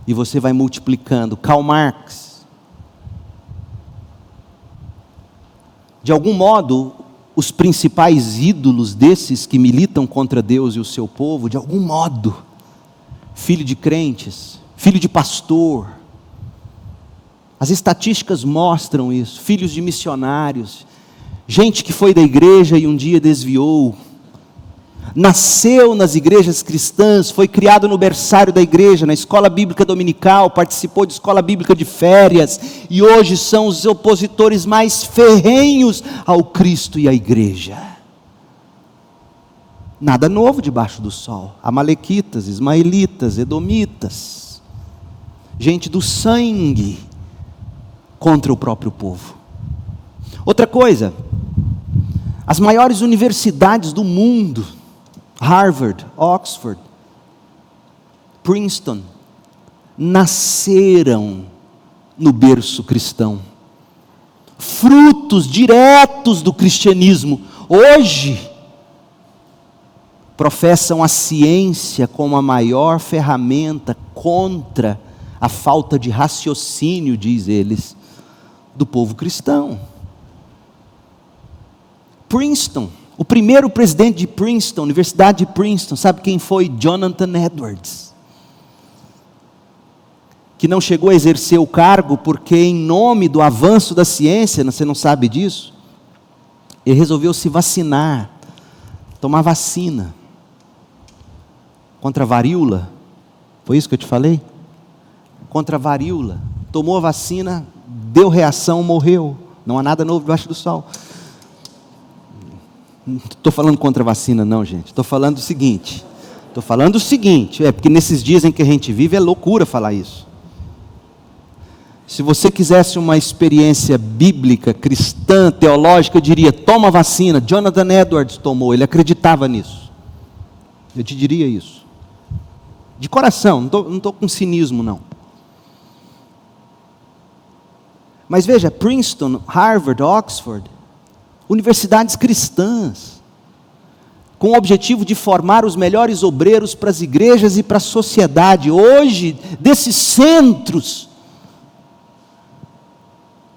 e você vai multiplicando. Karl Marx. De algum modo, os principais ídolos desses que militam contra Deus e o seu povo, de algum modo, filho de crentes, filho de pastor, as estatísticas mostram isso, filhos de missionários, gente que foi da igreja e um dia desviou, nasceu nas igrejas cristãs, foi criado no berçário da igreja, na escola bíblica dominical, participou de escola bíblica de férias, e hoje são os opositores mais ferrenhos ao Cristo e à igreja. Nada novo debaixo do sol. Amalequitas, ismaelitas, edomitas, gente do sangue contra o próprio povo. Outra coisa, as maiores universidades do mundo, Harvard, Oxford, Princeton, nasceram no berço cristão, frutos diretos do cristianismo. Hoje, professam a ciência como a maior ferramenta contra a falta de raciocínio, diz eles, do povo cristão. Princeton, o primeiro presidente de Princeton, Universidade de Princeton, sabe quem foi? Jonathan Edwards. Que não chegou a exercer o cargo porque, em nome do avanço da ciência, você não sabe disso, ele resolveu se vacinar, tomar vacina contra a varíola. Foi isso que eu te falei? Contra a varíola. tomou a vacina, deu reação, morreu. Não há nada novo debaixo do sol. Não estou falando contra a vacina não, gente. Estou falando o seguinte, porque nesses dias em que a gente vive é loucura falar isso. Se você quisesse uma experiência bíblica, cristã, teológica, eu diria, toma a vacina. Jonathan Edwards tomou, ele acreditava nisso. Eu te diria isso. De coração, não estou com cinismo não. Mas veja, Princeton, Harvard, Oxford, universidades cristãs, com o objetivo de formar os melhores obreiros para as igrejas e para a sociedade. Hoje, desses centros,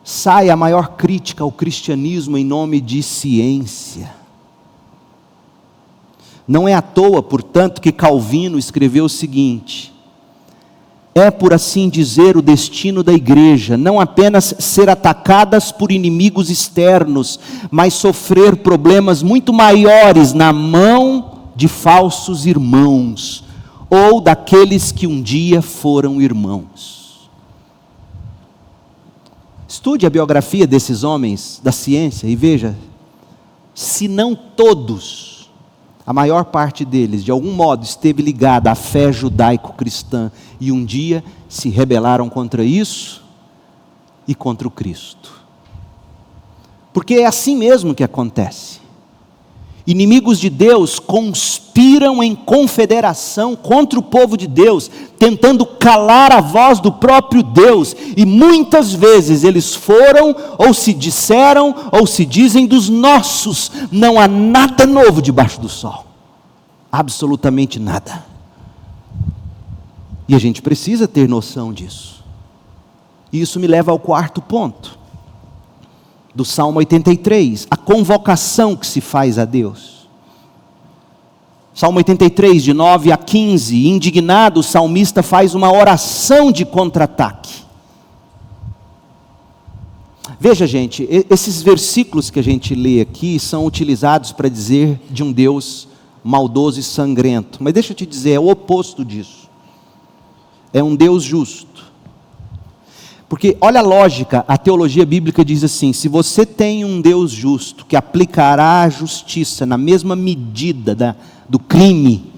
sai a maior crítica ao cristianismo em nome de ciência. Não é à toa, portanto, que Calvino escreveu o seguinte: é, por assim dizer, o destino da igreja, não apenas ser atacadas por inimigos externos, mas sofrer problemas muito maiores na mão de falsos irmãos, ou daqueles que um dia foram irmãos. Estude a biografia desses homens da ciência e veja, se não todos, a maior parte deles, de algum modo, esteve ligada à fé judaico-cristã e um dia se rebelaram contra isso e contra o Cristo. Porque é assim mesmo que acontece. Inimigos de Deus conspiram em confederação contra o povo de Deus, tentando calar a voz do próprio Deus, e muitas vezes eles foram, ou se disseram, ou se dizem dos nossos. Não há nada novo debaixo do sol, absolutamente nada, e a gente precisa ter noção disso. E isso me leva ao quarto ponto, do Salmo 83, a convocação que se faz a Deus. Salmo 83, de 9 a 15, indignado, o salmista faz uma oração de contra-ataque. Veja, gente, esses versículos que a gente lê aqui são utilizados para dizer de um Deus maldoso e sangrento, mas deixa eu te dizer, é o oposto disso. É um Deus justo. Porque, olha a lógica, a teologia bíblica diz assim: se você tem um Deus justo, que aplicará a justiça na mesma medida do crime,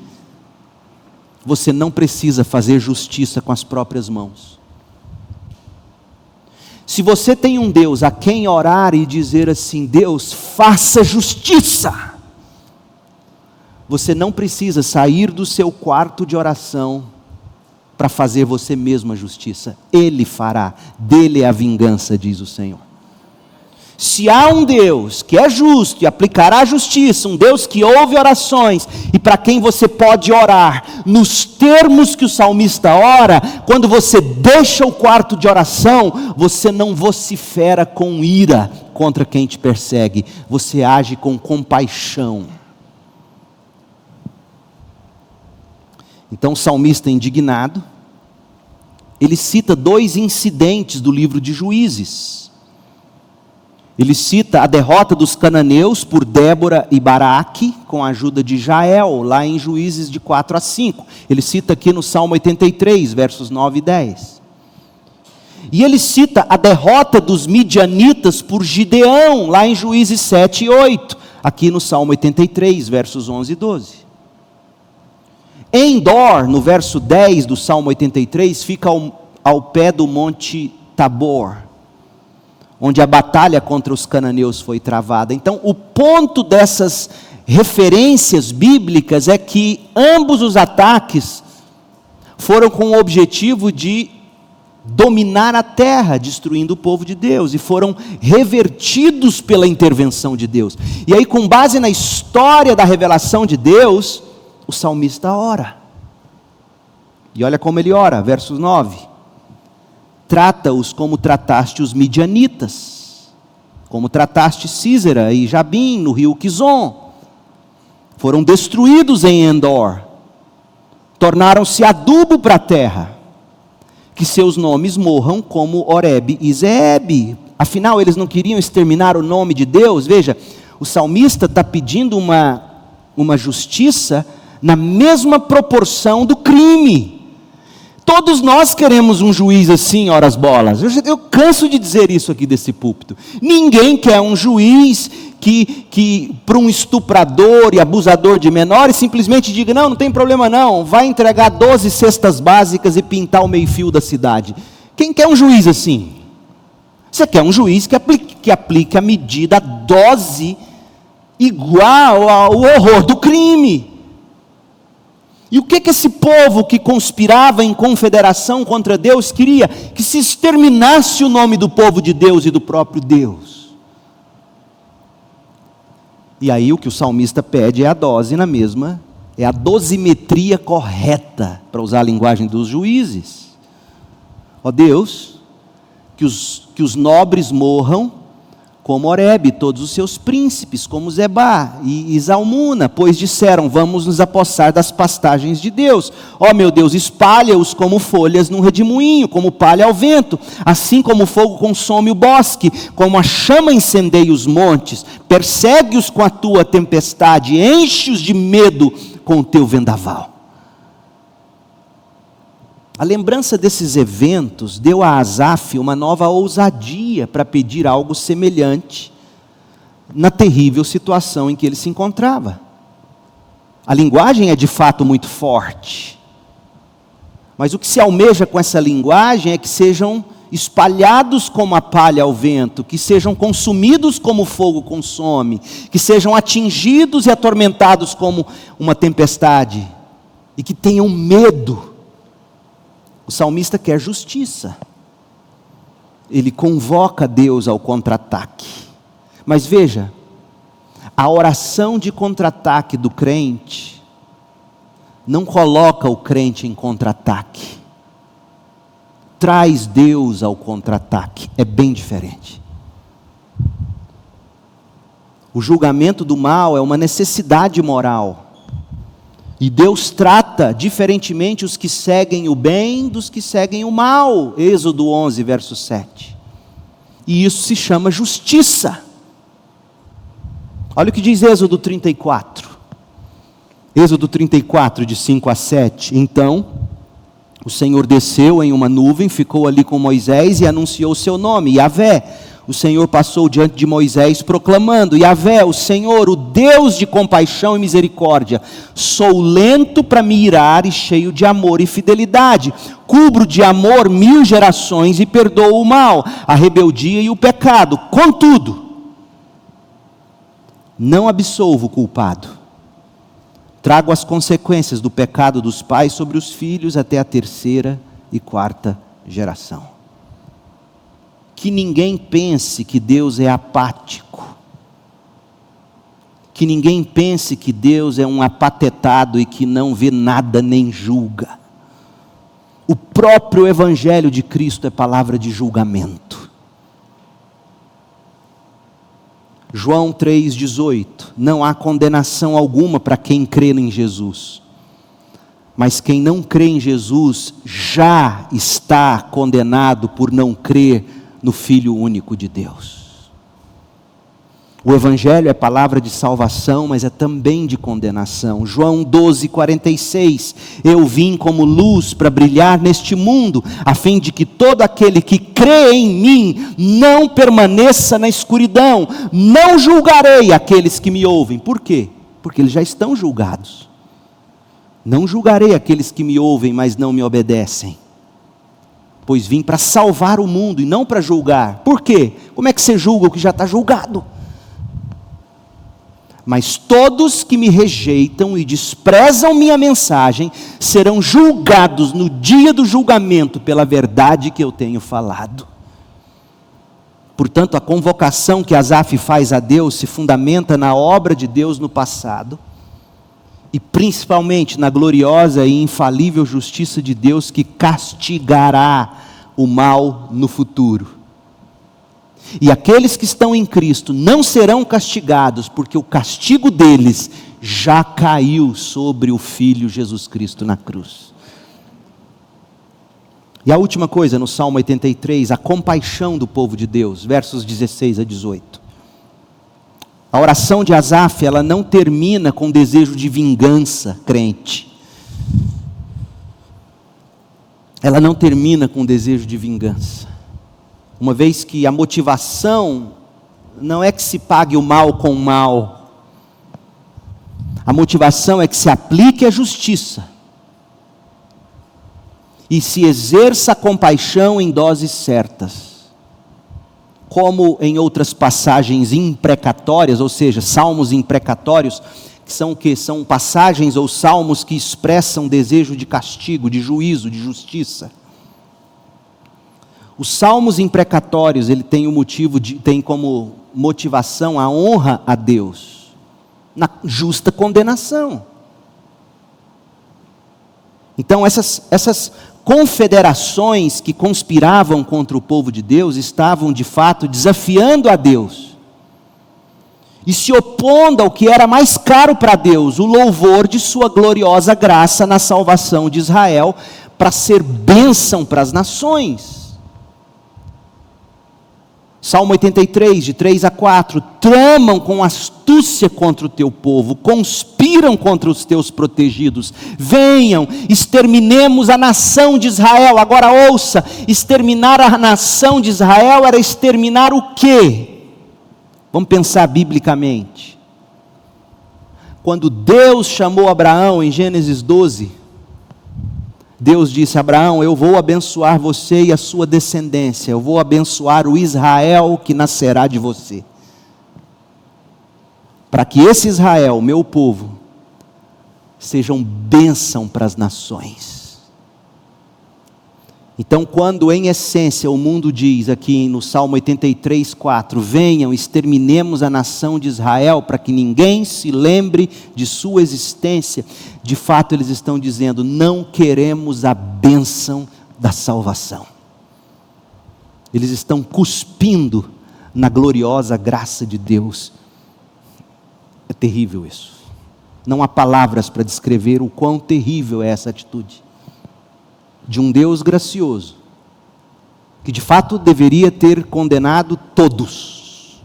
você não precisa fazer justiça com as próprias mãos. Se você tem um Deus a quem orar e dizer assim: Deus, faça justiça, você não precisa sair do seu quarto de oração para fazer você mesmo a justiça. Ele fará, dele é a vingança, diz o Senhor. Se há um Deus que é justo e aplicará a justiça, um Deus que ouve orações e para quem você pode orar nos termos que o salmista ora, quando você deixa o quarto de oração, você não vocifera com ira contra quem te persegue, você age com compaixão. Então o salmista, indignado, ele cita dois incidentes do livro de Juízes. Ele cita a derrota dos cananeus por Débora e Baraque, com a ajuda de Jael, lá em Juízes de 4 a 5. Ele cita aqui no Salmo 83, versos 9 e 10. E ele cita a derrota dos midianitas por Gideão, lá em Juízes 7 e 8, aqui no Salmo 83, versos 11 e 12. Em Endor, no verso 10 do Salmo 83, fica ao pé do Monte Tabor, onde a batalha contra os cananeus foi travada. Então, o ponto dessas referências bíblicas é que ambos os ataques foram com o objetivo de dominar a terra, destruindo o povo de Deus, e foram revertidos pela intervenção de Deus. E aí, com base na história da revelação de Deus, o salmista ora. E olha como ele ora, versos 9. Trata-os como trataste os midianitas, como trataste Sísera e Jabim no rio Quizon. Foram destruídos em Endor, tornaram-se adubo para a terra. Que seus nomes morram como Oreb e Zeeb. Afinal, eles não queriam exterminar o nome de Deus. Veja, o salmista está pedindo uma justiça na mesma proporção do crime. Todos nós queremos um juiz assim, horas bolas. Eu canso de dizer isso aqui desse púlpito. Ninguém quer um juiz que para um estuprador e abusador de menores, simplesmente diga, não tem problema não, vai entregar 12 cestas básicas e pintar o meio-fio da cidade. Quem quer um juiz assim? Você quer um juiz que aplique a medida, a dose, igual ao horror do crime. E o que esse povo que conspirava em confederação contra Deus queria? Que se exterminasse o nome do povo de Deus e do próprio Deus. E aí o que o salmista pede é a dose na mesma, é a dosimetria correta, para usar a linguagem dos juízes. Ó Deus, que os nobres morram, como Oreb, todos os seus príncipes, como Zebá e Zalmuna, pois disseram, vamos nos apossar das pastagens de Deus. Ó meu Deus, espalha-os como folhas num redemoinho, como palha ao vento, assim como o fogo consome o bosque, como a chama incendeia os montes, persegue-os com a tua tempestade, enche-os de medo com o teu vendaval. A lembrança desses eventos deu a Asaf uma nova ousadia para pedir algo semelhante na terrível situação em que ele se encontrava. A linguagem é de fato muito forte, mas o que se almeja com essa linguagem é que sejam espalhados como a palha ao vento, que sejam consumidos como o fogo consome, que sejam atingidos e atormentados como uma tempestade, e que tenham medo. O salmista quer justiça. Ele convoca Deus ao contra-ataque. Mas veja, a oração de contra-ataque do crente não coloca o crente em contra-ataque. Traz Deus ao contra-ataque. É bem diferente. O julgamento do mal é uma necessidade moral. E Deus trata diferentemente os que seguem o bem dos que seguem o mal. Êxodo 11, verso 7. E isso se chama justiça. Olha o que diz Êxodo 34. Êxodo 34, de 5 a 7. Então, o Senhor desceu em uma nuvem, ficou ali com Moisés e anunciou o seu nome, Yahvé. O Senhor passou diante de Moisés proclamando, Yahvé, o Senhor, o Deus de compaixão e misericórdia, sou lento para me irar e cheio de amor e fidelidade, cubro de amor 1000 gerações e perdoo o mal, a rebeldia e o pecado, contudo, não absolvo o culpado, trago as consequências do pecado dos pais sobre os filhos até a 3ª e 4ª geração. Que ninguém pense que Deus é apático. Que ninguém pense que Deus é um apatetado e que não vê nada nem julga. O próprio Evangelho de Cristo é palavra de julgamento. João 3,18. Não há condenação alguma para quem crê em Jesus. Mas quem não crê em Jesus já está condenado por não crer no Filho único de Deus. O Evangelho é palavra de salvação, mas é também de condenação. João 12,46, eu vim como luz para brilhar neste mundo, a fim de que todo aquele que crê em mim não permaneça na escuridão. Não julgarei aqueles que me ouvem. Por quê? Porque eles já estão julgados. Não julgarei aqueles que me ouvem, mas não me obedecem. Pois vim para salvar o mundo e não para julgar. Por quê? Como é que você julga o que já está julgado? Mas todos que me rejeitam e desprezam minha mensagem, serão julgados no dia do julgamento pela verdade que eu tenho falado. Portanto, a convocação que Asaf faz a Deus se fundamenta na obra de Deus no passado, e principalmente na gloriosa e infalível justiça de Deus que castigará o mal no futuro. E aqueles que estão em Cristo não serão castigados, porque o castigo deles já caiu sobre o Filho Jesus Cristo na cruz. E a última coisa, no Salmo 83, a compaixão do povo de Deus, versos 16 a 18. A oração de Asaf, ela não termina com desejo de vingança, crente. ela não termina com desejo de vingança. Uma vez que a motivação não é que se pague o mal com o mal. A motivação é que se aplique a justiça e se exerça a compaixão em doses certas. Como em outras passagens imprecatórias, ou seja, salmos imprecatórios, que são o quê? São passagens ou salmos que expressam desejo de castigo, de juízo, de justiça. Os salmos imprecatórios, ele tem tem como motivação a honra a Deus, na justa condenação. Então essas confederações que conspiravam contra o povo de Deus estavam de fato desafiando a Deus e se opondo ao que era mais caro para Deus, o louvor de sua gloriosa graça na salvação de Israel, para ser bênção para as nações. Salmo 83, de 3 a 4, tramam com astúcia contra o teu povo, conspiram contra os teus protegidos, venham, exterminemos a nação de Israel. Agora ouça, exterminar a nação de Israel era exterminar o quê? Vamos pensar biblicamente. Quando Deus chamou Abraão em Gênesis 12, Deus disse: Abraão, eu vou abençoar você e a sua descendência, eu vou abençoar o Israel que nascerá de você, para que esse Israel, meu povo, sejam bênção para as nações. Então, quando em essência o mundo diz aqui no Salmo 83, 4, venham, exterminemos a nação de Israel para que ninguém se lembre de sua existência, de fato eles estão dizendo: não queremos a bênção da salvação. Eles estão cuspindo na gloriosa graça de Deus. É terrível isso. Não há palavras para descrever o quão terrível é essa atitude de um Deus gracioso, que de fato deveria ter condenado todos.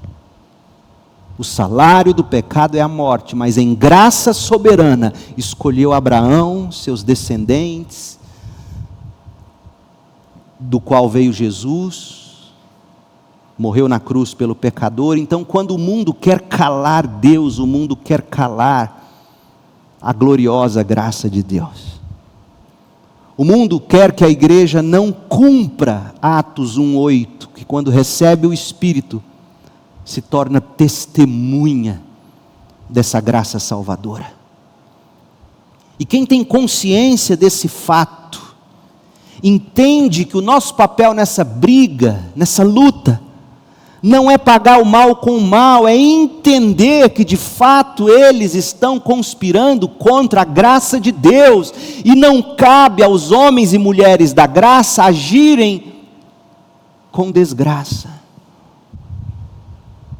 O salário do pecado é a morte, mas em graça soberana escolheu Abraão, seus descendentes, do qual veio Jesus, morreu na cruz pelo pecador. Então, quando o mundo quer calar Deus, o mundo quer calar a gloriosa graça de Deus. O mundo quer que a igreja não cumpra Atos 1:8, que quando recebe o Espírito, se torna testemunha dessa graça salvadora. E quem tem consciência desse fato, entende que o nosso papel nessa briga, nessa luta, não é pagar o mal com o mal, é entender que de fato eles estão conspirando contra a graça de Deus, e não cabe aos homens e mulheres da graça agirem com desgraça.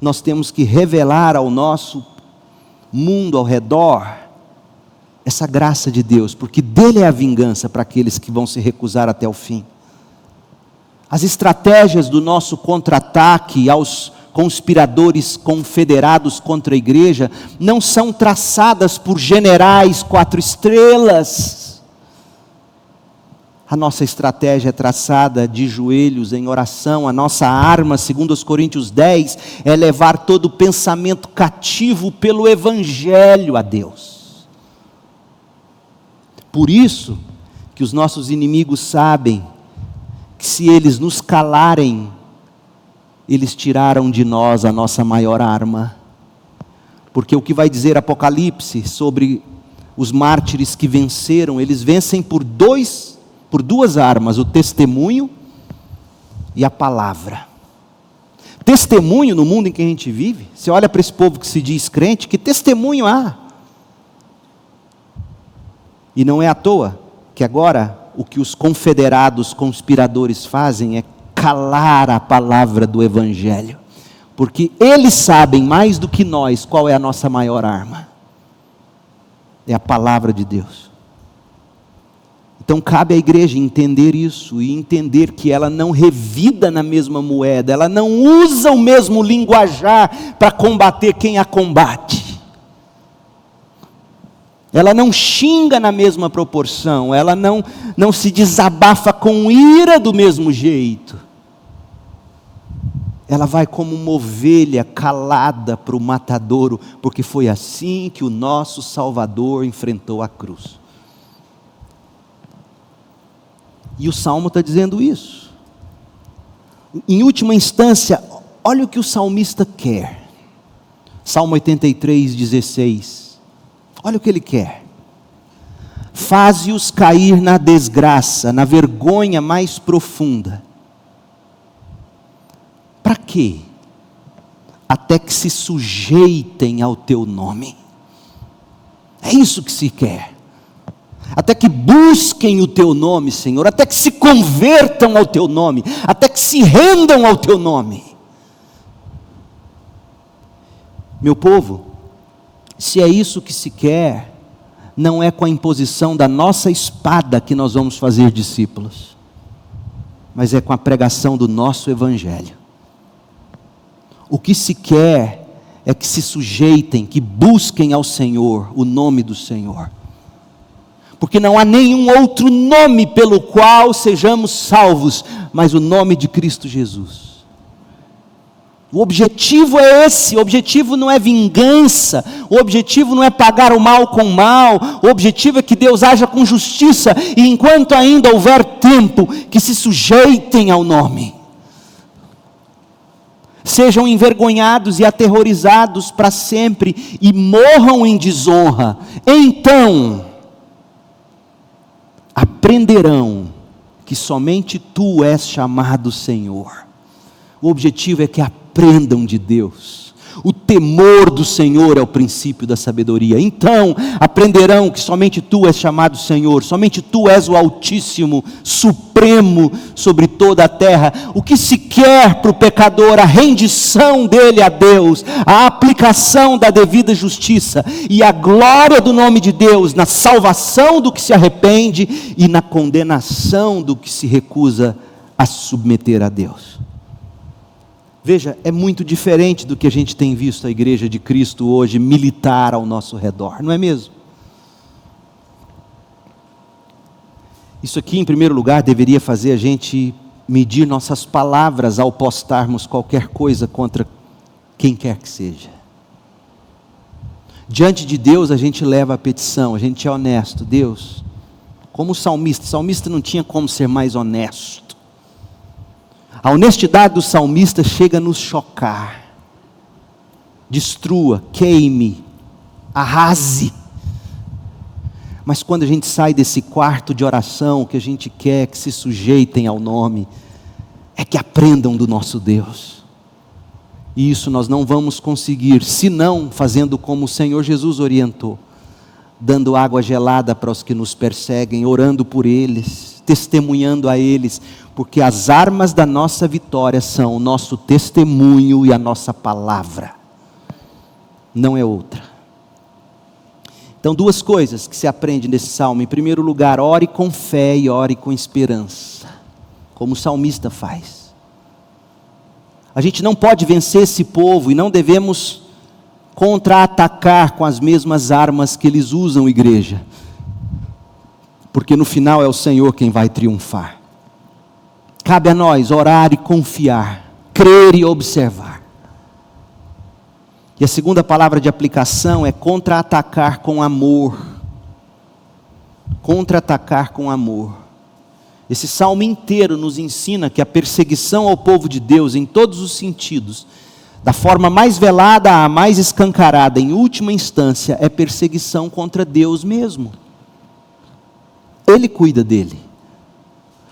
Nós temos que revelar ao nosso mundo ao redor essa graça de Deus, porque dele é a vingança para aqueles que vão se recusar até o fim. As estratégias do nosso contra-ataque aos conspiradores confederados contra a igreja não são traçadas por generais 4 estrelas. A nossa estratégia é traçada de joelhos em oração. A nossa arma, segundo os Coríntios 10, é levar todo pensamento cativo pelo Evangelho a Deus. Por isso que os nossos inimigos sabem que se eles nos calarem, eles tiraram de nós a nossa maior arma. Porque o que vai dizer Apocalipse sobre os mártires que venceram, eles vencem por duas armas: o testemunho e a palavra. Testemunho no mundo em que a gente vive, você olha para esse povo que se diz crente, que testemunho há? E não é à toa que agora o que os confederados conspiradores fazem é calar a palavra do Evangelho, porque eles sabem mais do que nós qual é a nossa maior arma: é a palavra de Deus. Então cabe à igreja entender isso, e entender que ela não revida na mesma moeda, ela não usa o mesmo linguajar para combater quem a combate. ela não xinga na mesma proporção, ela não se desabafa com ira do mesmo jeito. Ela vai como uma ovelha calada para o matadouro, porque foi assim que o nosso Salvador enfrentou a cruz. E o Salmo está dizendo isso. Em última instância, olha o que o salmista quer. Salmo 83, 16. Olha o que ele quer. Faze-os cair na desgraça, na vergonha mais profunda. Para quê? Até que se sujeitem ao teu nome. É isso que se quer. Até que busquem o teu nome, Senhor. Até que se convertam ao teu nome. Até que se rendam ao teu nome. Meu povo, se é isso que se quer, não é com a imposição da nossa espada que nós vamos fazer discípulos, mas é com a pregação do nosso Evangelho. O que se quer é que se sujeitem, que busquem ao Senhor, o nome do Senhor, porque não há nenhum outro nome pelo qual sejamos salvos, mas o nome de Cristo Jesus. O objetivo é esse, o objetivo não é vingança, o objetivo não é pagar o mal com o mal, o objetivo é que Deus haja com justiça, e enquanto ainda houver tempo, que se sujeitem ao nome. Sejam envergonhados e aterrorizados para sempre, e morram em desonra. Então, aprenderão que somente Tu és chamado Senhor. O objetivo é que aprendam de Deus. O temor do Senhor é o princípio da sabedoria. Então aprenderão que somente Tu és chamado Senhor, somente Tu és o Altíssimo, Supremo sobre toda a terra. O que se quer para o pecador? A rendição dele a Deus, a aplicação da devida justiça e a glória do nome de Deus na salvação do que se arrepende e na condenação do que se recusa a submeter a Deus. Veja, é muito diferente do que a gente tem visto a Igreja de Cristo hoje militar ao nosso redor, não é mesmo? Isso aqui, em primeiro lugar, deveria fazer a gente medir nossas palavras ao postarmos qualquer coisa contra quem quer que seja. Diante de Deus a gente leva a petição, a gente é honesto. Deus, como o salmista não tinha como ser mais honesto. A honestidade do salmista chega a nos chocar. Destrua, queime, arrase. Mas quando a gente sai desse quarto de oração, o que a gente quer é que se sujeitem ao nome, é que aprendam do nosso Deus. E isso nós não vamos conseguir, senão fazendo como o Senhor Jesus orientou, dando água gelada para os que nos perseguem, orando por eles, testemunhando a eles, porque as armas da nossa vitória são o nosso testemunho e a nossa palavra, não é outra. Então, duas coisas que se aprende nesse salmo. Em primeiro lugar, ore com fé e ore com esperança, como o salmista faz. A gente não pode vencer esse povo e não devemos contra-atacar com as mesmas armas que eles usam, igreja, porque no final é o Senhor quem vai triunfar. Cabe a nós orar e confiar, crer e observar. E a segunda palavra de aplicação é contra-atacar com amor. Contra-atacar com amor. Esse salmo inteiro nos ensina que a perseguição ao povo de Deus, em todos os sentidos, da forma mais velada à mais escancarada, em última instância, é perseguição contra Deus mesmo. Ele cuida dele.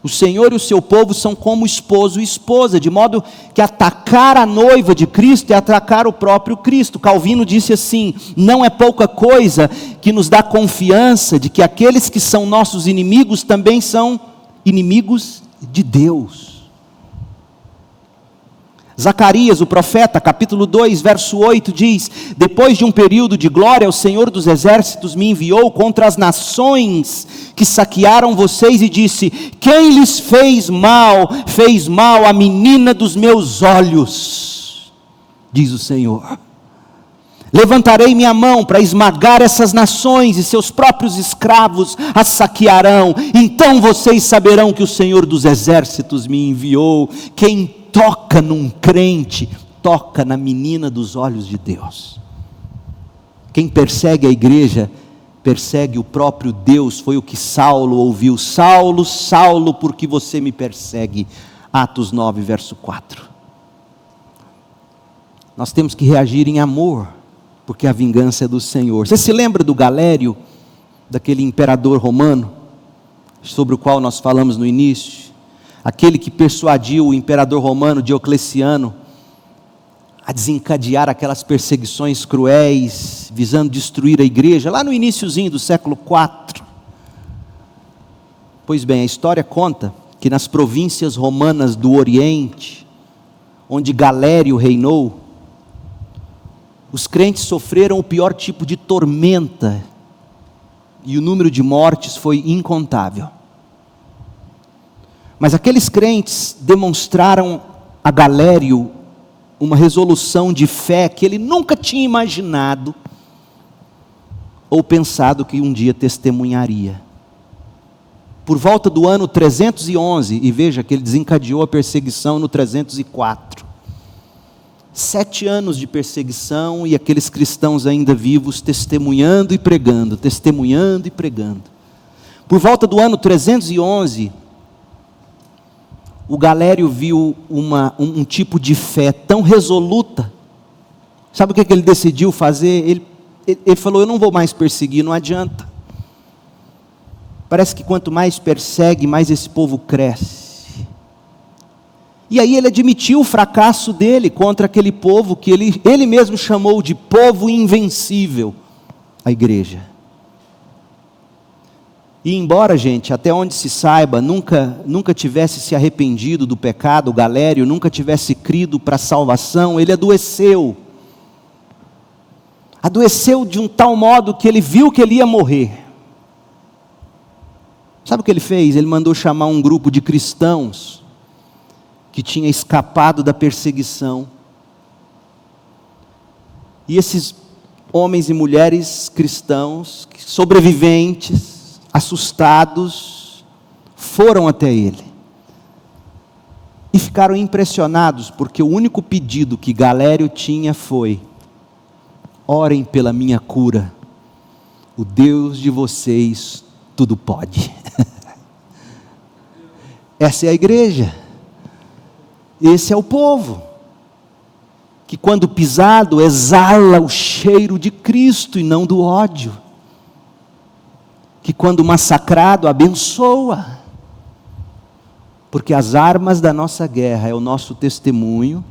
O Senhor e o seu povo são como esposo e esposa, de modo que atacar a noiva de Cristo é atacar o próprio Cristo. Calvino disse assim: não é pouca coisa que nos dá confiança de que aqueles que são nossos inimigos também são inimigos de Deus. Zacarias, o profeta, capítulo 2, verso 8, diz: depois de um período de glória, o Senhor dos exércitos me enviou contra as nações que saquearam vocês e disse: quem lhes fez mal a menina dos meus olhos, diz o Senhor. Levantarei minha mão para esmagar essas nações, e seus próprios escravos as saquearão. Então vocês saberão que o Senhor dos exércitos me enviou. Quem toca num crente, toca na menina dos olhos de Deus. Quem persegue a igreja, persegue o próprio Deus. Foi o que Saulo ouviu: Saulo, Saulo, por que você me persegue? Atos 9, verso 4. Nós temos que reagir em amor, porque a vingança é do Senhor. Você se lembra do Galério, daquele imperador romano, sobre o qual nós falamos no início? Aquele que persuadiu o imperador romano Diocleciano a desencadear aquelas perseguições cruéis, visando destruir a igreja, lá no iniciozinho do século IV. Pois bem, a história conta que nas províncias romanas do Oriente, onde Galério reinou, os crentes sofreram o pior tipo de tormenta, e o número de mortes foi incontável. Mas aqueles crentes demonstraram a Galério uma resolução de fé que ele nunca tinha imaginado ou pensado que um dia testemunharia. Por volta do ano 311, e veja que ele desencadeou a perseguição no 304. 7 anos de perseguição, e aqueles cristãos ainda vivos testemunhando e pregando, testemunhando e pregando. Por volta do ano 311, o Galério viu um tipo de fé tão resoluta. Sabe o que ele decidiu fazer? Ele falou: eu não vou mais perseguir, não adianta. Parece que quanto mais persegue, mais esse povo cresce. E aí ele admitiu o fracasso dele contra aquele povo que ele mesmo chamou de povo invencível, a igreja. E embora, gente, até onde se saiba, nunca tivesse se arrependido do pecado, o Galério nunca tivesse crido para a salvação, ele adoeceu. Adoeceu de um tal modo que ele viu que ele ia morrer. Sabe o que ele fez? Ele mandou chamar um grupo de cristãos que tinha escapado da perseguição. E esses homens e mulheres cristãos, sobreviventes, assustados, foram até ele. E ficaram impressionados, porque o único pedido que Galério tinha foi: orem pela minha cura, o Deus de vocês tudo pode. Essa é a igreja. Esse é o povo, que quando pisado exala o cheiro de Cristo e não do ódio, que quando massacrado abençoa, porque as armas da nossa guerra é o nosso testemunho,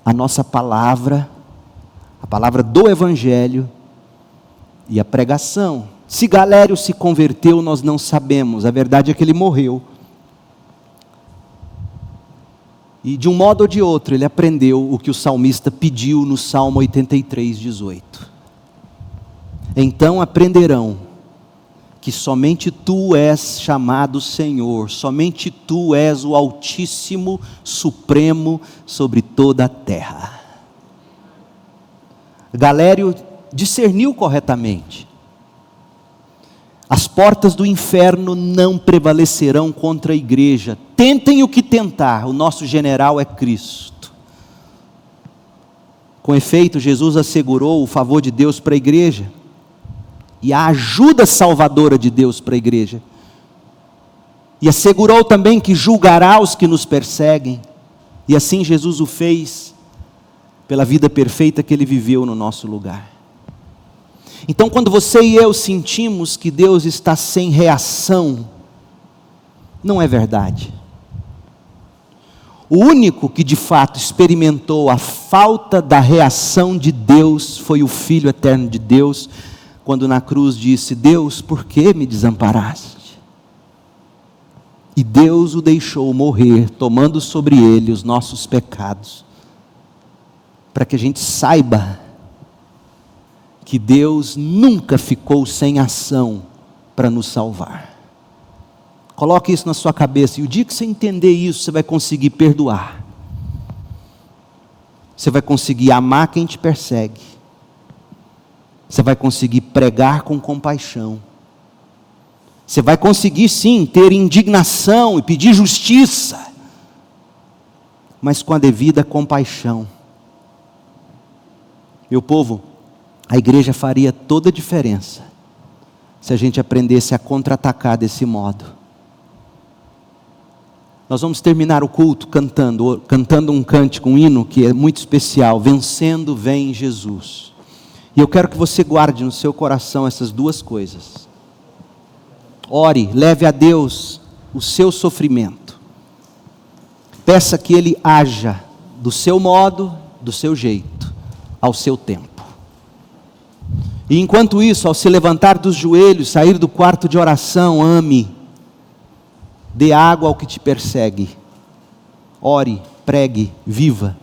a nossa palavra, a palavra do Evangelho e a pregação. Se Galério se converteu, nós não sabemos, a verdade é que ele morreu. E de um modo ou de outro, ele aprendeu o que o salmista pediu no Salmo 83, 18. Então aprenderão que somente Tu és chamado Senhor, somente Tu és o Altíssimo, Supremo sobre toda a terra. Galério discerniu corretamente. As portas do inferno não prevalecerão contra a igreja. Tentem o que tentar, o nosso general é Cristo. Com efeito, Jesus assegurou o favor de Deus para a igreja e a ajuda salvadora de Deus para a igreja. E assegurou também que julgará os que nos perseguem. E assim Jesus o fez pela vida perfeita que Ele viveu no nosso lugar. Então, quando você e eu sentimos que Deus está sem reação, não é verdade. O único que de fato experimentou a falta da reação de Deus foi o Filho eterno de Deus, quando na cruz disse: Deus, por que me desamparaste? E Deus o deixou morrer, tomando sobre ele os nossos pecados, para que a gente saiba que Deus nunca ficou sem ação para nos salvar. Coloque isso na sua cabeça, e o dia que você entender isso, você vai conseguir perdoar. Você vai conseguir amar quem te persegue. Você vai conseguir pregar com compaixão. Você vai conseguir sim ter indignação e pedir justiça, mas com a devida compaixão. Meu povo, a igreja faria toda a diferença se a gente aprendesse a contra-atacar desse modo. Nós vamos terminar o culto cantando um cântico, um hino que é muito especial, Vencendo Vem Jesus. E eu quero que você guarde no seu coração essas duas coisas. Ore, leve a Deus o seu sofrimento. Peça que Ele haja do seu modo, do seu jeito, ao seu tempo. E enquanto isso, ao se levantar dos joelhos, sair do quarto de oração, ame. Dê água ao que te persegue. Ore, pregue, viva.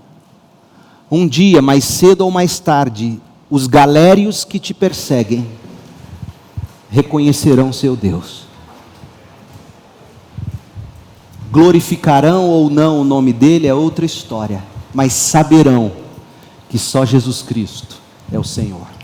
Um dia, mais cedo ou mais tarde, os galérios que te perseguem reconhecerão seu Deus. Glorificarão ou não o nome dele é outra história, mas saberão que só Jesus Cristo é o Senhor.